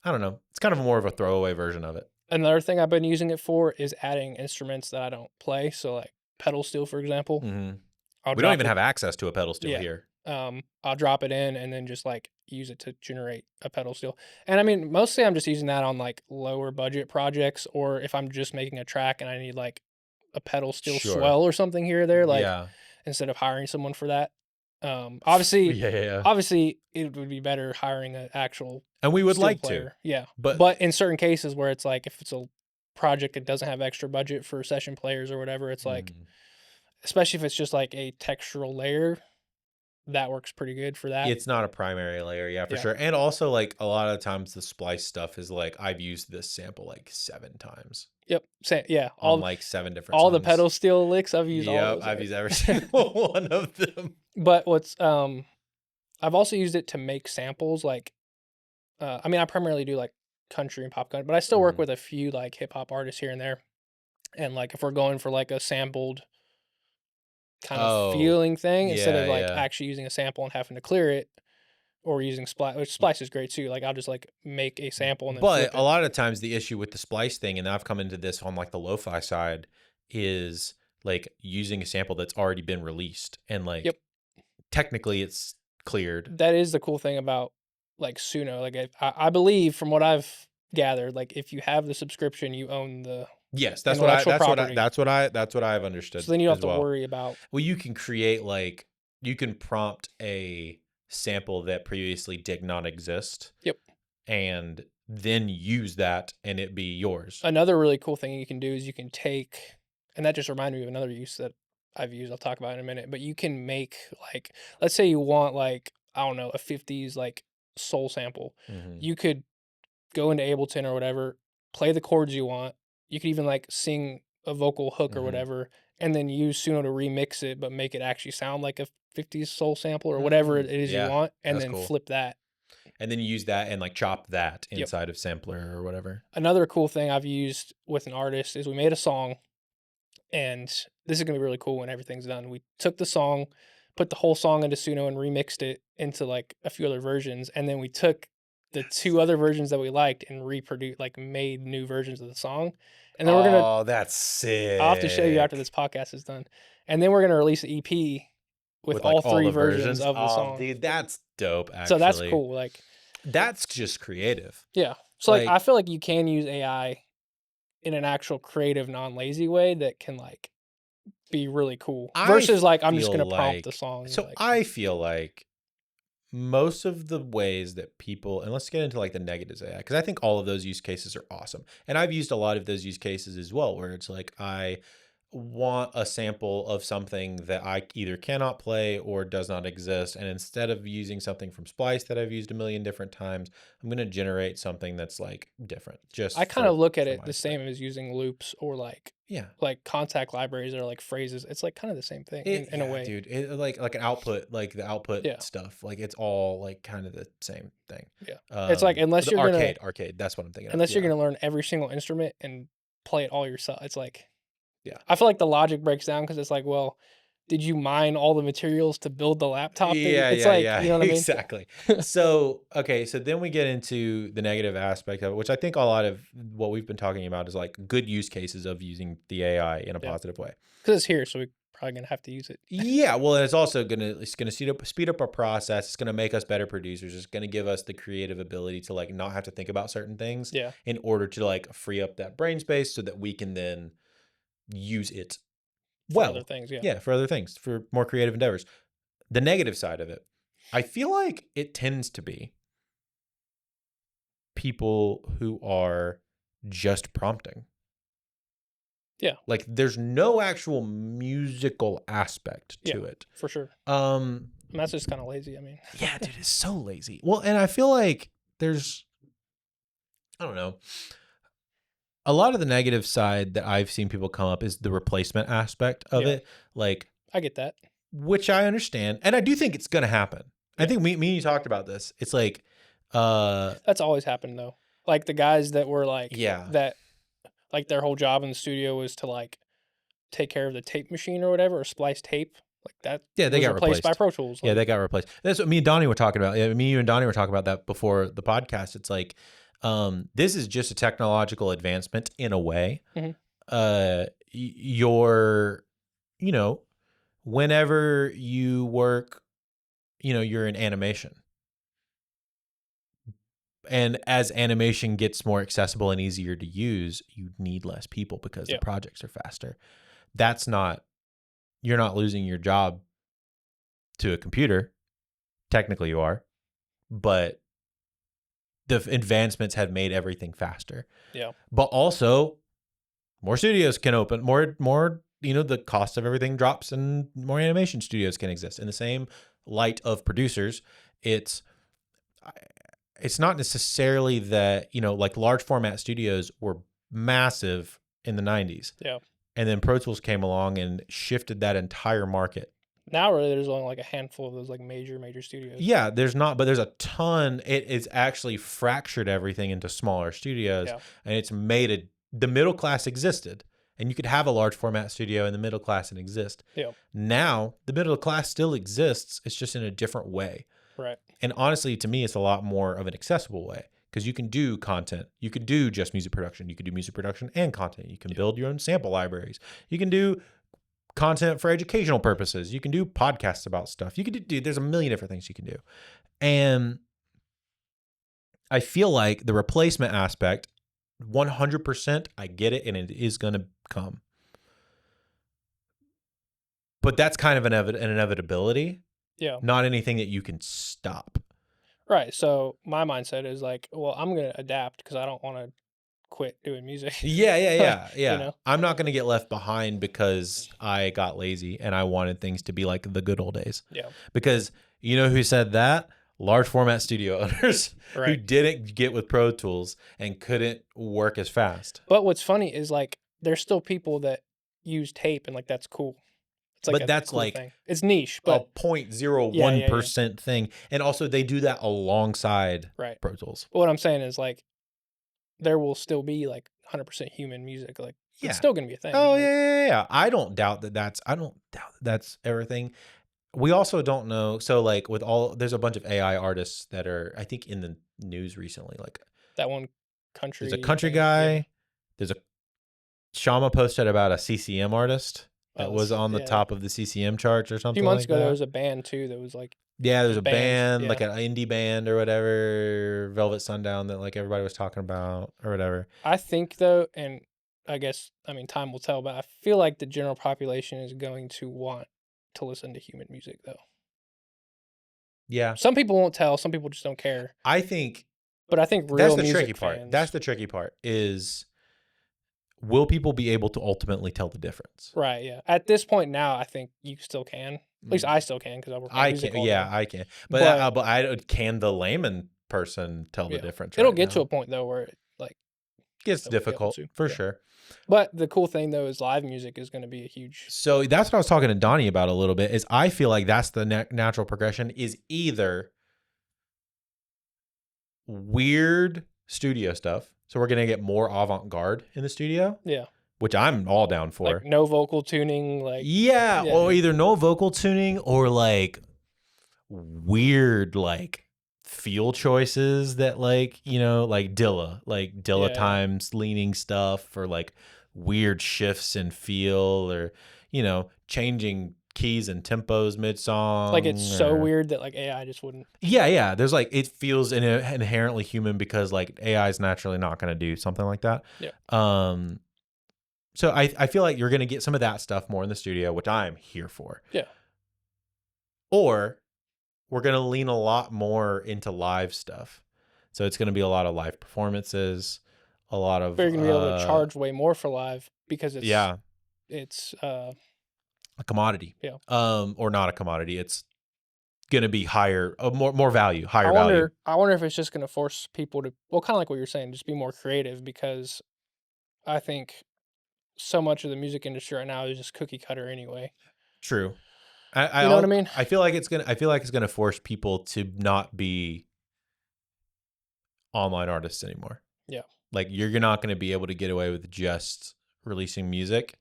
I don't know, it's kind of more of a throwaway version of it. Another thing I've been using it for is adding instruments that I don't play. So like pedal steel, for example. Mm-hmm. I'll We don't drop even it. have access to a pedal steel Yeah. here. I'll drop it in and then just like use it to generate a pedal steel. And I mean, mostly I'm just using that on like lower budget projects, or if I'm just making a track and I need like a pedal steel Sure. swell or something here or there, like Yeah. instead of hiring someone for that. Obviously, Yeah. obviously it would be better hiring an actual And we would steel like player. to. Yeah. But in certain cases where it's like if it's a project that doesn't have extra budget for session players or whatever, it's like, especially if it's just like a textural layer, that works pretty good for that. It's not a primary layer, yeah, for sure. And also, like, a lot of times the splice stuff is like, I've used this sample like 7 times. Yep. Yeah. On like 7 different all songs. the pedal steel licks, I've used all those. I've used every single one of them. But I've also used it to make samples. Like, I mean, I primarily do like country and pop country, but I still work with a few like hip hop artists here and there. And like, if we're going for like a sampled kind of feeling thing, instead of like actually using a sample and having to clear it, or using Splice, which Splice is great too. Like, I'll just like make a sample and then flip it. A lot of times the issue with the splice thing, and I've come into this on like the lo-fi side, is like using a sample that's already been released and like technically it's cleared. That is the cool thing about like Suno. Like, I believe from what I've gathered, like if you have the subscription, you own the that's what I've understood. So then you don't have to worry about. Well, you can create like, you can prompt a sample that previously did not exist. Yep. And then use that and it be yours. Another really cool thing you can do is you can take, and that just reminded me of another use that I've used, I'll talk about in a minute, but you can make like, let's say you want like, I don't know, a 50s like soul sample. You could go into Ableton or whatever, play the chords you want. You could even like sing a vocal hook or whatever, and then use Suno to remix it, but make it actually sound like a 50s soul sample or whatever it is you want, and then flip that. And then you use that and like chop that inside of sampler or whatever. Another cool thing I've used with an artist is we made a song, and this is going to be really cool when everything's done. We took the song, put the whole song into Suno and remixed it into like a few other versions, and then we took the 2 other versions that we liked and reproduced, like made new versions of the song. And then we're gonna. Oh, that's sick! I'll have to show you after this podcast is done. And then we're gonna release an EP with all 3 versions of the song. Dude, that's dope. Actually, so that's cool. Like, that's just creative. Yeah. So like I feel like you can use AI in an actual creative, non-lazy way that can like be really cool. Versus like I'm just gonna prompt the song. So like, I feel like most of the ways that people, and let's get into like the negatives of AI, because I think all of those use cases are awesome. And I've used a lot of those use cases as well, where it's like I want a sample of something that I either cannot play or does not exist. And instead of using something from Splice that I've used a million different times, I'm going to generate something that's like different. Just I kind of look at it the same as using loops or like, yeah, like contact libraries or like phrases. It's like kind of the same thing in a way, dude. Like an output, like the output stuff. Like it's all like kind of the same thing. Yeah, it's like unless you're arcade. That's what I'm thinking. Unless you're gonna learn every single instrument and play it all yourself, it's like, yeah, I feel like the logic breaks down because it's like, well, did you mine all the materials to build the laptop? Yeah, it's yeah, like, yeah. You know what I mean? Exactly. So, okay, so then we get into the negative aspect of it, which I think a lot of what we've been talking about is like good use cases of using the AI in a positive way. Because it's here, so we're probably gonna have to use it. Yeah, well, it's also gonna speed up our process. It's gonna make us better producers. It's gonna give us the creative ability to like not have to think about certain things. Yeah. In order to like free up that brain space so that we can then use it for other things, for other things, for more creative endeavors. The negative side of it, I feel like it tends to be people who are just prompting. Yeah. Like there's no actual musical aspect to it. For sure. And that's just kind of lazy, I mean. Yeah, dude, it's so lazy. Well, and I feel like there's, I don't know, a lot of the negative side that I've seen people come up is the replacement aspect of it. Like I get that. which I understand, and I do think it's gonna happen. I Yeah. think me and you talked about this. It's like, That's always happened though. Like the guys that were like yeah, that, like their whole job in the studio was to like take care of the tape machine or whatever, or splice tape. Like that yeah, they was got replaced by replaced. Pro Tools. Yeah, Like, they got replaced. That's what me and Donnie were talking about. Yeah, me, you, and Donnie were talking about that before the podcast. It's like, this is just a technological advancement in a way. mhm, You're, you know, whenever you work, you're in animation. And as animation gets more accessible and easier to use, you need less people because the yeah, projects are faster. That's not, you're not losing your job to a computer. Technically, you are, but the advancements have made everything faster. yeah, But also, more studios can open, more, the cost of everything drops and more animation studios can exist. In the same light of producers, it's it's not necessarily that, like large format studios were massive in the 90s. yeah. And then Pro Tools came along and shifted that entire market. Now really, there's only like a handful of those like major studios. Yeah, there's not, but there's a ton. It's actually fractured everything into smaller studios, Yeah, and it's made the middle class existed, and you could have a large format studio in the middle class and exist. yeah, Now the middle class still exists. It's just in a different way. right. And honestly, to me, it's a lot more of an accessible way because you can do content. You could do just music production. You could do music production and content. You can build your own sample libraries. You can do content for educational purposes. You can do podcasts about stuff. You can do, there's a million different things you can do. And I feel like the replacement aspect, 100%, I get it, and it is going to come. But that's kind of an inevitability, Yeah, not anything that you can stop. right. So my mindset is like, well, I'm gonna adapt because I don't want to quit doing music. Yeah. You know? I'm not going to get left behind because I got lazy and I wanted things to be like the good old days. Yeah, Because you know who said that? Large format studio owners who right. didn't get with Pro Tools and couldn't work as fast. But what's funny is like there's still people that use tape and like that's cool. It's like But a that's cool like thing. It's niche, a but yeah. 0.01% thing. And also they do that alongside Right. Pro Tools. But what I'm saying is like there will still be like 100% human music. Like it's Yeah. still gonna be a thing. Oh, Like, yeah. I don't doubt that's everything. We also don't know. So like there's a bunch of AI artists that are, I think, in the news recently. Like that one there's a country country thing. Yeah. guy. There's a Shama posted about a CCM artist that was on the Yeah. top of the CCM charts or A something few months like ago, there that. was a band too that was like Yeah, there's just a banned. band, Yeah. like an indie band or whatever, Velvet Sundown, that like everybody was talking about or whatever. I think though, and I guess I mean time will tell, but I feel like the general population is going to want to listen to human music though. Yeah. Some people won't tell, some people just don't care. I think But I think that's real the tricky music part. fans, That's the tricky part is, will people be able to ultimately tell the difference? right? Yeah. At this point now, I think you still can. At least I still can because I work on I music can, all yeah, day. I can. But But I can the layman person tell the yeah, difference it'll right get to now? a point though where it, like Gets they'll be able difficult to. for Yeah. sure. But the cool thing though is live music is going to be a huge. So that's what I was talking to Donnie about a little bit. Is I feel like that's the natural progression. Is either weird studio stuff. So we're gonna get more avant-garde in the studio, Yeah. which I'm all down Like for. no vocal tuning. Like Yeah, yeah, or either no vocal tuning or like weird like feel choices that like, like Dilla yeah. times leaning stuff, or like weird shifts in feel, or changing keys and tempos mid Like it's song, so or weird that like AI just wouldn't. yeah, there's like, it feels inherently human because like AI is naturally not going to do something like that. Yeah. So I feel like you're going to get some of that stuff more in the studio, which I'm here for. Yeah. Or we're going to lean a lot more into live stuff. So it's going to be a lot of live performances, a lot of But you're gonna be able to charge way more for live because yeah, it's a commodity. yeah. Or not a commodity. It's going to be higher, more value, higher value. I wonder if it's just gonna force people to kind of like what you're saying, just be more creative because I think so much of the music industry right now is just cookie cutter anyway. True. You know what I mean? I feel like it's gonna force people to not be online artists anymore. Yeah, Like you're not gonna be able to get away with just releasing music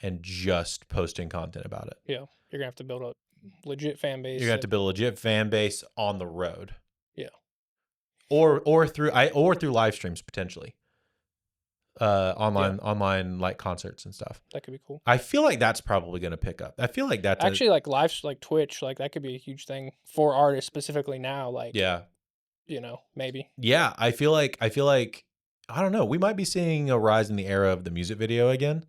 and just posting content about it. yeah. You're gonna have to build a legit fan You're base. gonna have to build a legit fan base on the road, Yeah, or through live streams potentially, yeah. online like concerts and stuff. That could be cool. I feel like that's probably gonna pick up. I feel like that's a Actually, like live, like Twitch, like that could be a huge thing for artists specifically now. Like, yeah. maybe Yeah, I feel like I don't know. We might be seeing a rise in the era of the music video again.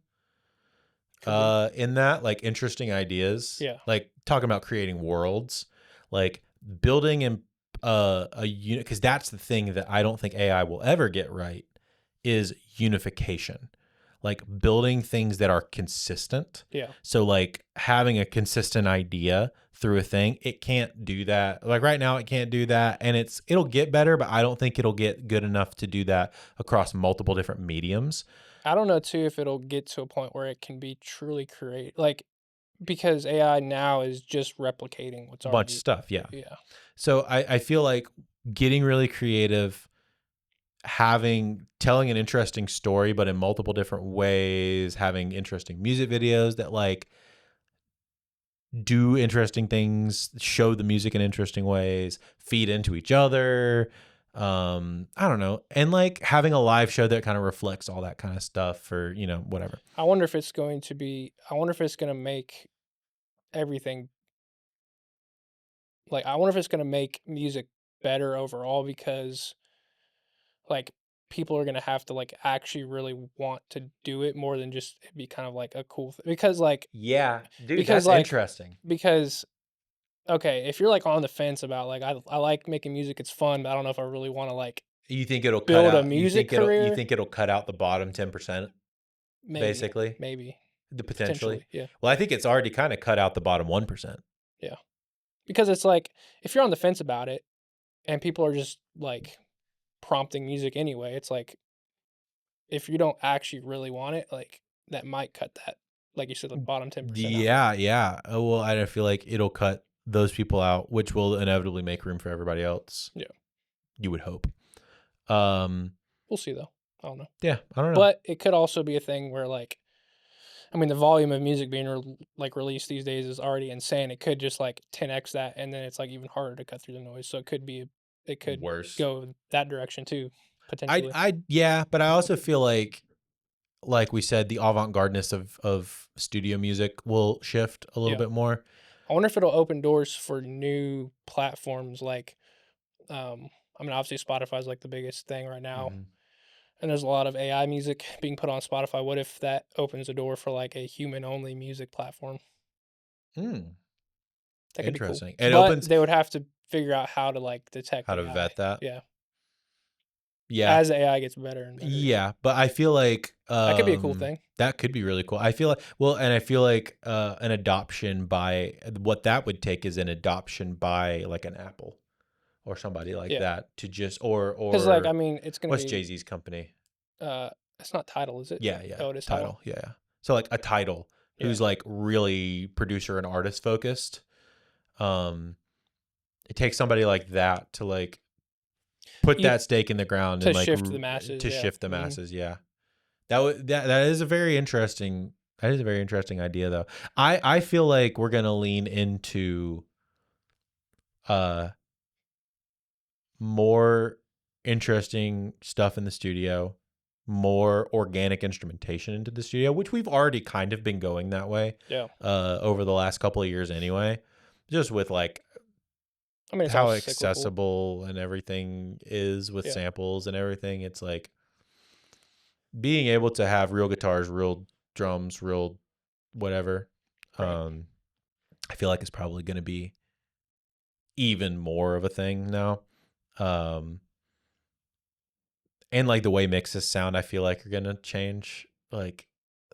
could be. In that, like interesting ideas, Yeah, like talking about creating worlds, like building and a unit, because that's the thing that I don't think AI will ever get right is unification. Like building things that are consistent. yeah. So like having a consistent idea through a thing, it can't do that. Like right now it can't do that, and it'll get better, but I don't think it'll get good enough to do that across multiple different mediums. I don't know too if it'll get to a point where it can be truly create like because AI now is just replicating what's A bunch of already. stuff, yeah. Yeah, So I feel like getting really creative, telling an interesting story, but in multiple different ways, having interesting music videos that like do interesting things, show the music in interesting ways, feed into each other. I don't know. And like having a live show that kind of reflects all that kind of stuff or, whatever. I wonder if it's going to be. I wonder if it's going to make everything like. I wonder if it's going to make music better overall because like people are going to have to like actually really want to do it more than just it be kind of like a cool thing because like Yeah, dude, because that's like interesting. because okay, if you're like on the fence about like I like making music, it's fun, but I don't know if I really want to like You think it'll cut build a out music you career. think it'll cut out the bottom 10%, Maybe, basically? maybe, The potentially. potentially, yeah, Well, I think it's already kind of cut out the bottom 1%. yeah. Because it's like if you're on the fence about it and people are just like prompting music anyway, it's like if you don't actually really want it, like that might cut that, like you said, the bottom 10% out. Yeah, yeah. Oh, well, I feel like it'll cut those people out, which will inevitably make room for everybody else. Yeah, You would hope. Um, we'll see though. I don't know, yeah, I don't know. but it could also be a thing where like I mean, the volume of music being released these days is already insane. It could just like 10x that, and then it's like even harder to cut through the noise. So it could Worse. go that direction too, potentially. Yeah, but I also feel like we said, the avant-gardeness of studio music will shift a little Yeah, bit more. I wonder if it'll open doors for new platforms. Like, I mean, obviously Spotify's like the biggest thing right now, Mm-hmm. and there's a lot of AI music being put on Spotify. What if that opens a door for like a human only music platform? Mm, That could be cool, interesting. It but opens they would have to figure out how to like detect how to AI. vet that. Yeah. Yeah. As AI gets better and better, yeah. Yeah, but I feel like That could be a cool thing. that could be really cool. I feel like and I feel like an adoption by what that would take is an adoption by like an Apple or somebody like Yeah, that to just because like, I or mean, it's gonna what's be, Jay-Z's company? it's not Tidal, is it? Yeah, yeah. Oh, it is Tidal? Title. Yeah, yeah. So like a title Yeah. who's like really producer and artist focused. Um it takes somebody like that to like put You that stake in the ground and to like shift the masses, to yeah. shift the Mhm. masses. Yeah. That is a very interesting idea though. I feel like we're gonna lean into uh more interesting stuff in the studio, more organic instrumentation into the studio, which we've already kind of been going that way Yeah. over the last couple of years anyway. Just with like I mean, it's all how cyclical. accessible and everything is with Yeah, samples and everything. It's like being able to have real guitars, real drums, real whatever. right. Um, I feel like it's probably going to be even more of a thing now. Um, and like the way mixes sound, I feel like are going to change. Like,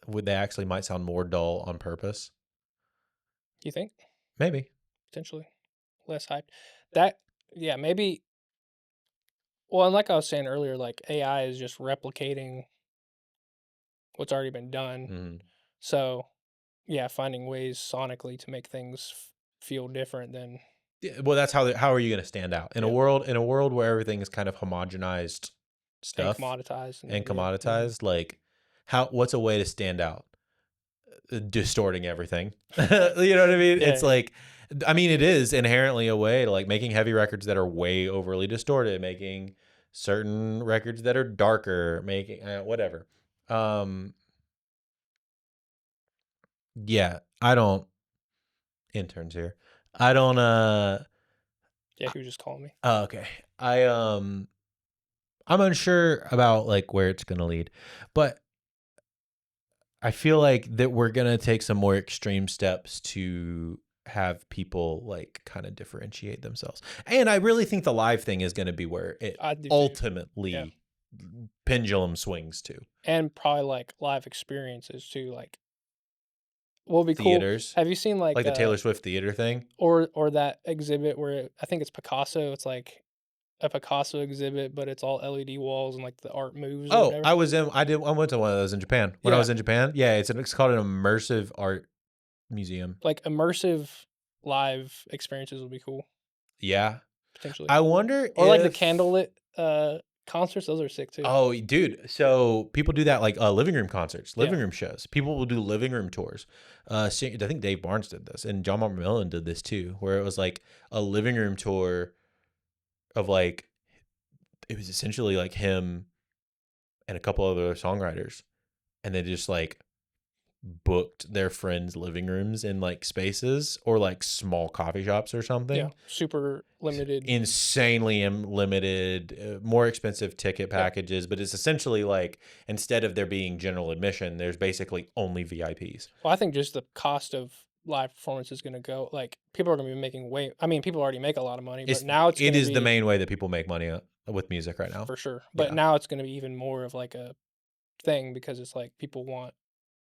would they actually might sound more dull on purpose? You think? Maybe. Potentially. Less hyped. That yeah, maybe well, and like I was saying earlier, like, AI is just replicating what's already been done. Mm. So, finding ways sonically to make things feel different than Yeah, well, that's how are you going to stand out in a yeah, world where everything is kind of homogenized and stuff commoditized and and commoditized? Like, what's a way to stand out? Distorting everything. You know what I mean? yeah, It's yeah. like, I mean, it is inherently a way to like making heavy records that are way overly distorted, making certain records that are darker, making whatever. Um, yeah, I don't interns here. I don't. Yeah, he was just calling me. Oh, okay. I I'm unsure about like where it's gonna lead, but I feel like that we're gonna take some more extreme steps to have people like kind of differentiate themselves. And I really think the live thing is gonna be where it I do too. Yeah, ultimately pendulum swings to. and probably like live experiences too. Like, what would be cool? Theaters, Have you seen like the Taylor Swift theater thing. or that exhibit where I think it's Picasso? It's like a Picasso exhibit, but it's all LED walls and like the art moves or Oh, whatever. I went to one of those in Japan. When I Yeah, was in Japan, yeah, it's called an immersive art museum. like immersive live experiences would be cool Yeah. potentially, I wonder or like the if candlelit concerts. Those are sick too. Oh, dude. So people do that like living room concerts, Yeah, living room shows. People will do living room tours. I think Dave Barnes did this and John Mark Millen did this too, where it was like a living room tour of like, it was essentially like him and a couple other songwriters. And they just like booked their friends' living rooms in like spaces or like small coffee shops or yeah, something. super limited. Insanely limited, more expensive ticket Yeah, packages, but it's essentially like instead of there being general admission, there's basically only VIPs. well, I think just the cost of live performance is going to go. Like, people are going to be making way. I mean, people already make a lot of money, but now it's It going to is the be main way that people make money with music right now. for sure. But Yeah, now it's going to be even more of like a thing because it's like people want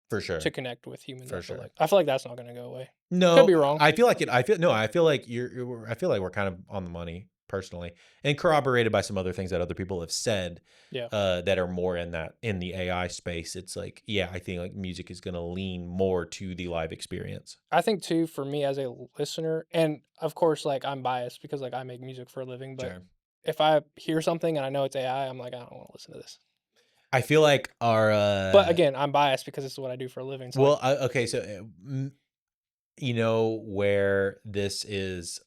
for sure, to connect with humans. for sure. I feel like that's not going to go away. Could No, be wrong. I feel like it. I feel no. I feel like I feel like we're kind of on the money personally, and corroborated by some other things that other people have said. Yeah, That are more in the AI space. It's like, yeah, I think like music is going to lean more to the live experience. I think too for me as a listener, and of course, like I'm biased because like I make music for a living, but Sure. if I hear something and I know it's AI, I'm like I don't want to listen to this. I feel like our But again, I'm biased because this is what I do for a living. So like, okay, so you know where this is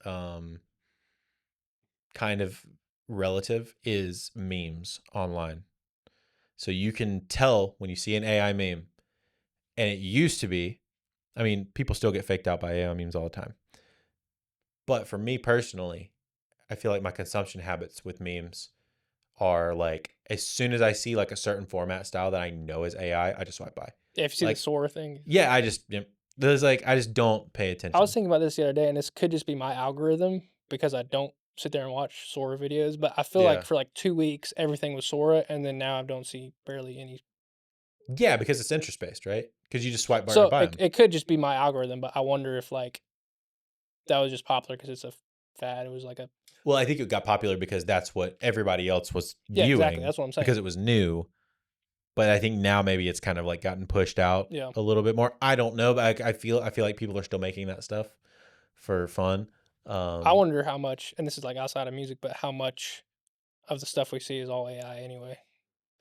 kind of relative is memes online. So you can tell when you see an AI meme, and it used to be, I mean, people still get faked out by AI memes all the time. But for me personally, I feel like my consumption habits with memes are like as soon as I see like a certain format style that I know is AI, I just swipe by. if you see the Like, Sora thing, yeah, there's like I just don't pay I was attention. thinking about this the other day, and this could just be my algorithm because I don't sit there and watch Sora videos. But I feel like Yeah. for like 2 weeks, everything was Sora, and then now I don't see barely any. Yeah, because it's interest based, right? Because you just swipe right So by it, them. it could just be my algorithm, but I wonder if like that was just popular because it's a fad. It was like a Well, I think it got popular because that's what everybody else was yeah, exactly. viewing That's what I'm saying. because it was new. But I think now maybe it's kind of like gotten pushed out Yeah, a little bit more. I don't know, but I feel like people are still making that stuff for fun. I Um, wonder how much, and this is like outside of music, but how much of the stuff we see is all AI anyway,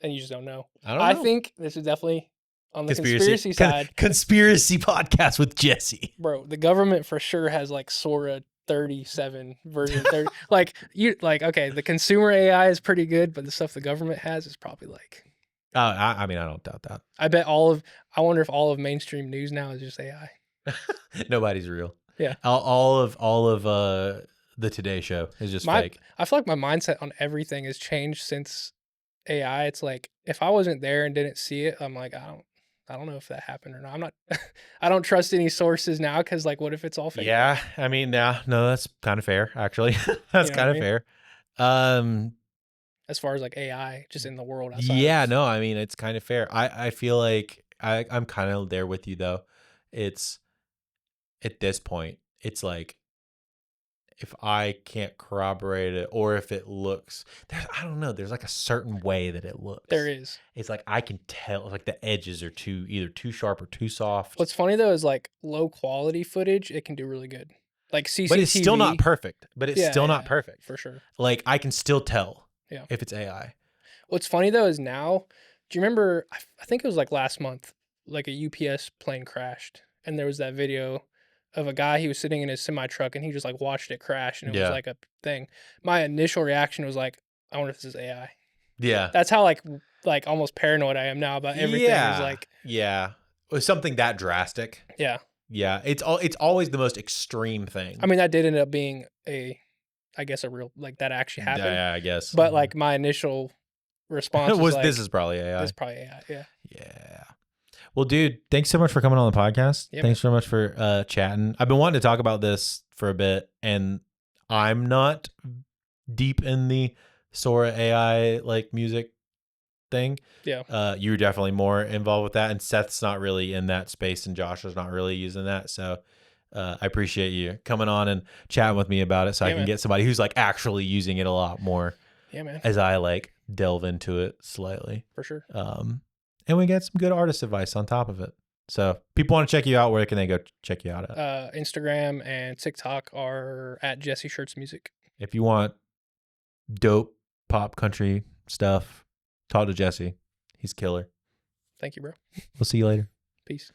and you just don't know. I don't I know. think this is definitely on the conspiracy side. Conspiracy podcast with Jesse. Bro, the government for sure has like Sora 37 version 30. Like you like okay, the consumer AI is pretty good, but the stuff the government has is probably like I mean, I don't doubt that. I wonder if all of mainstream news now is just AI. Nobody's real. Yeah. All of the Today Show is just My fake. I feel like my mindset on everything has changed since AI. It's like if I wasn't there and didn't see it, I'm like I don't know if that happened or not. I'm not I don't trust any sources now cuz like what if it's all fake? Yeah, I mean, yeah, no, that's kind of fair, actually. That's You know what I kind of mean? fair. Um, As far as like AI just in the world outside of yeah, no, I mean, it's kind of fair. I feel like I'm kind of there with you though. It's at this point, it's like if I can't corroborate it, or if it looks, I don't know. There's like a certain way that it looks. There is. It's like I can tell, like the edges are either too sharp or too soft. What's funny though is like low quality footage, it can do really good. Like CCTV. But it's still not perfect. Not perfect. For sure. Like I can still tell Yeah. if it's AI. What's funny though is now, do you remember, I think it was like last month, like a UPS plane crashed and there was that video of a guy, he was sitting in his semi truck and he just like watched it crash and it was like a thing. My initial reaction was like, I wonder if this is AI. Yeah. That's how like almost paranoid I am now about everything. Yeah. Is like, yeah. With something that drastic. Yeah. Yeah. It's always the most extreme thing. I mean, that did end up being I guess a real, like that actually happened. Yeah, I guess. But like my initial response was like, this is probably AI. This is probably AI. Yeah. Yeah. Well, dude, thanks so much for coming on the podcast. Yeah, thanks so much for chatting. I've been wanting to talk about this for a bit, and I'm not deep in the Sora AI like music thing. Yeah. You're definitely more involved with that, and Seth's not really in that space, and Josh is not really using that. So I appreciate you coming on and chatting with me about it, so I can get somebody who's like actually using it a lot more. Yeah, man. As I like delve into it slightly. For sure. And we get some good artist advice on top of it. So people want to check you out. Where can they go check you out at? Instagram and TikTok are at Jesse Shirts Music. If you want dope pop country stuff, talk to Jesse. He's killer. Thank you, bro. We'll see you later. Peace.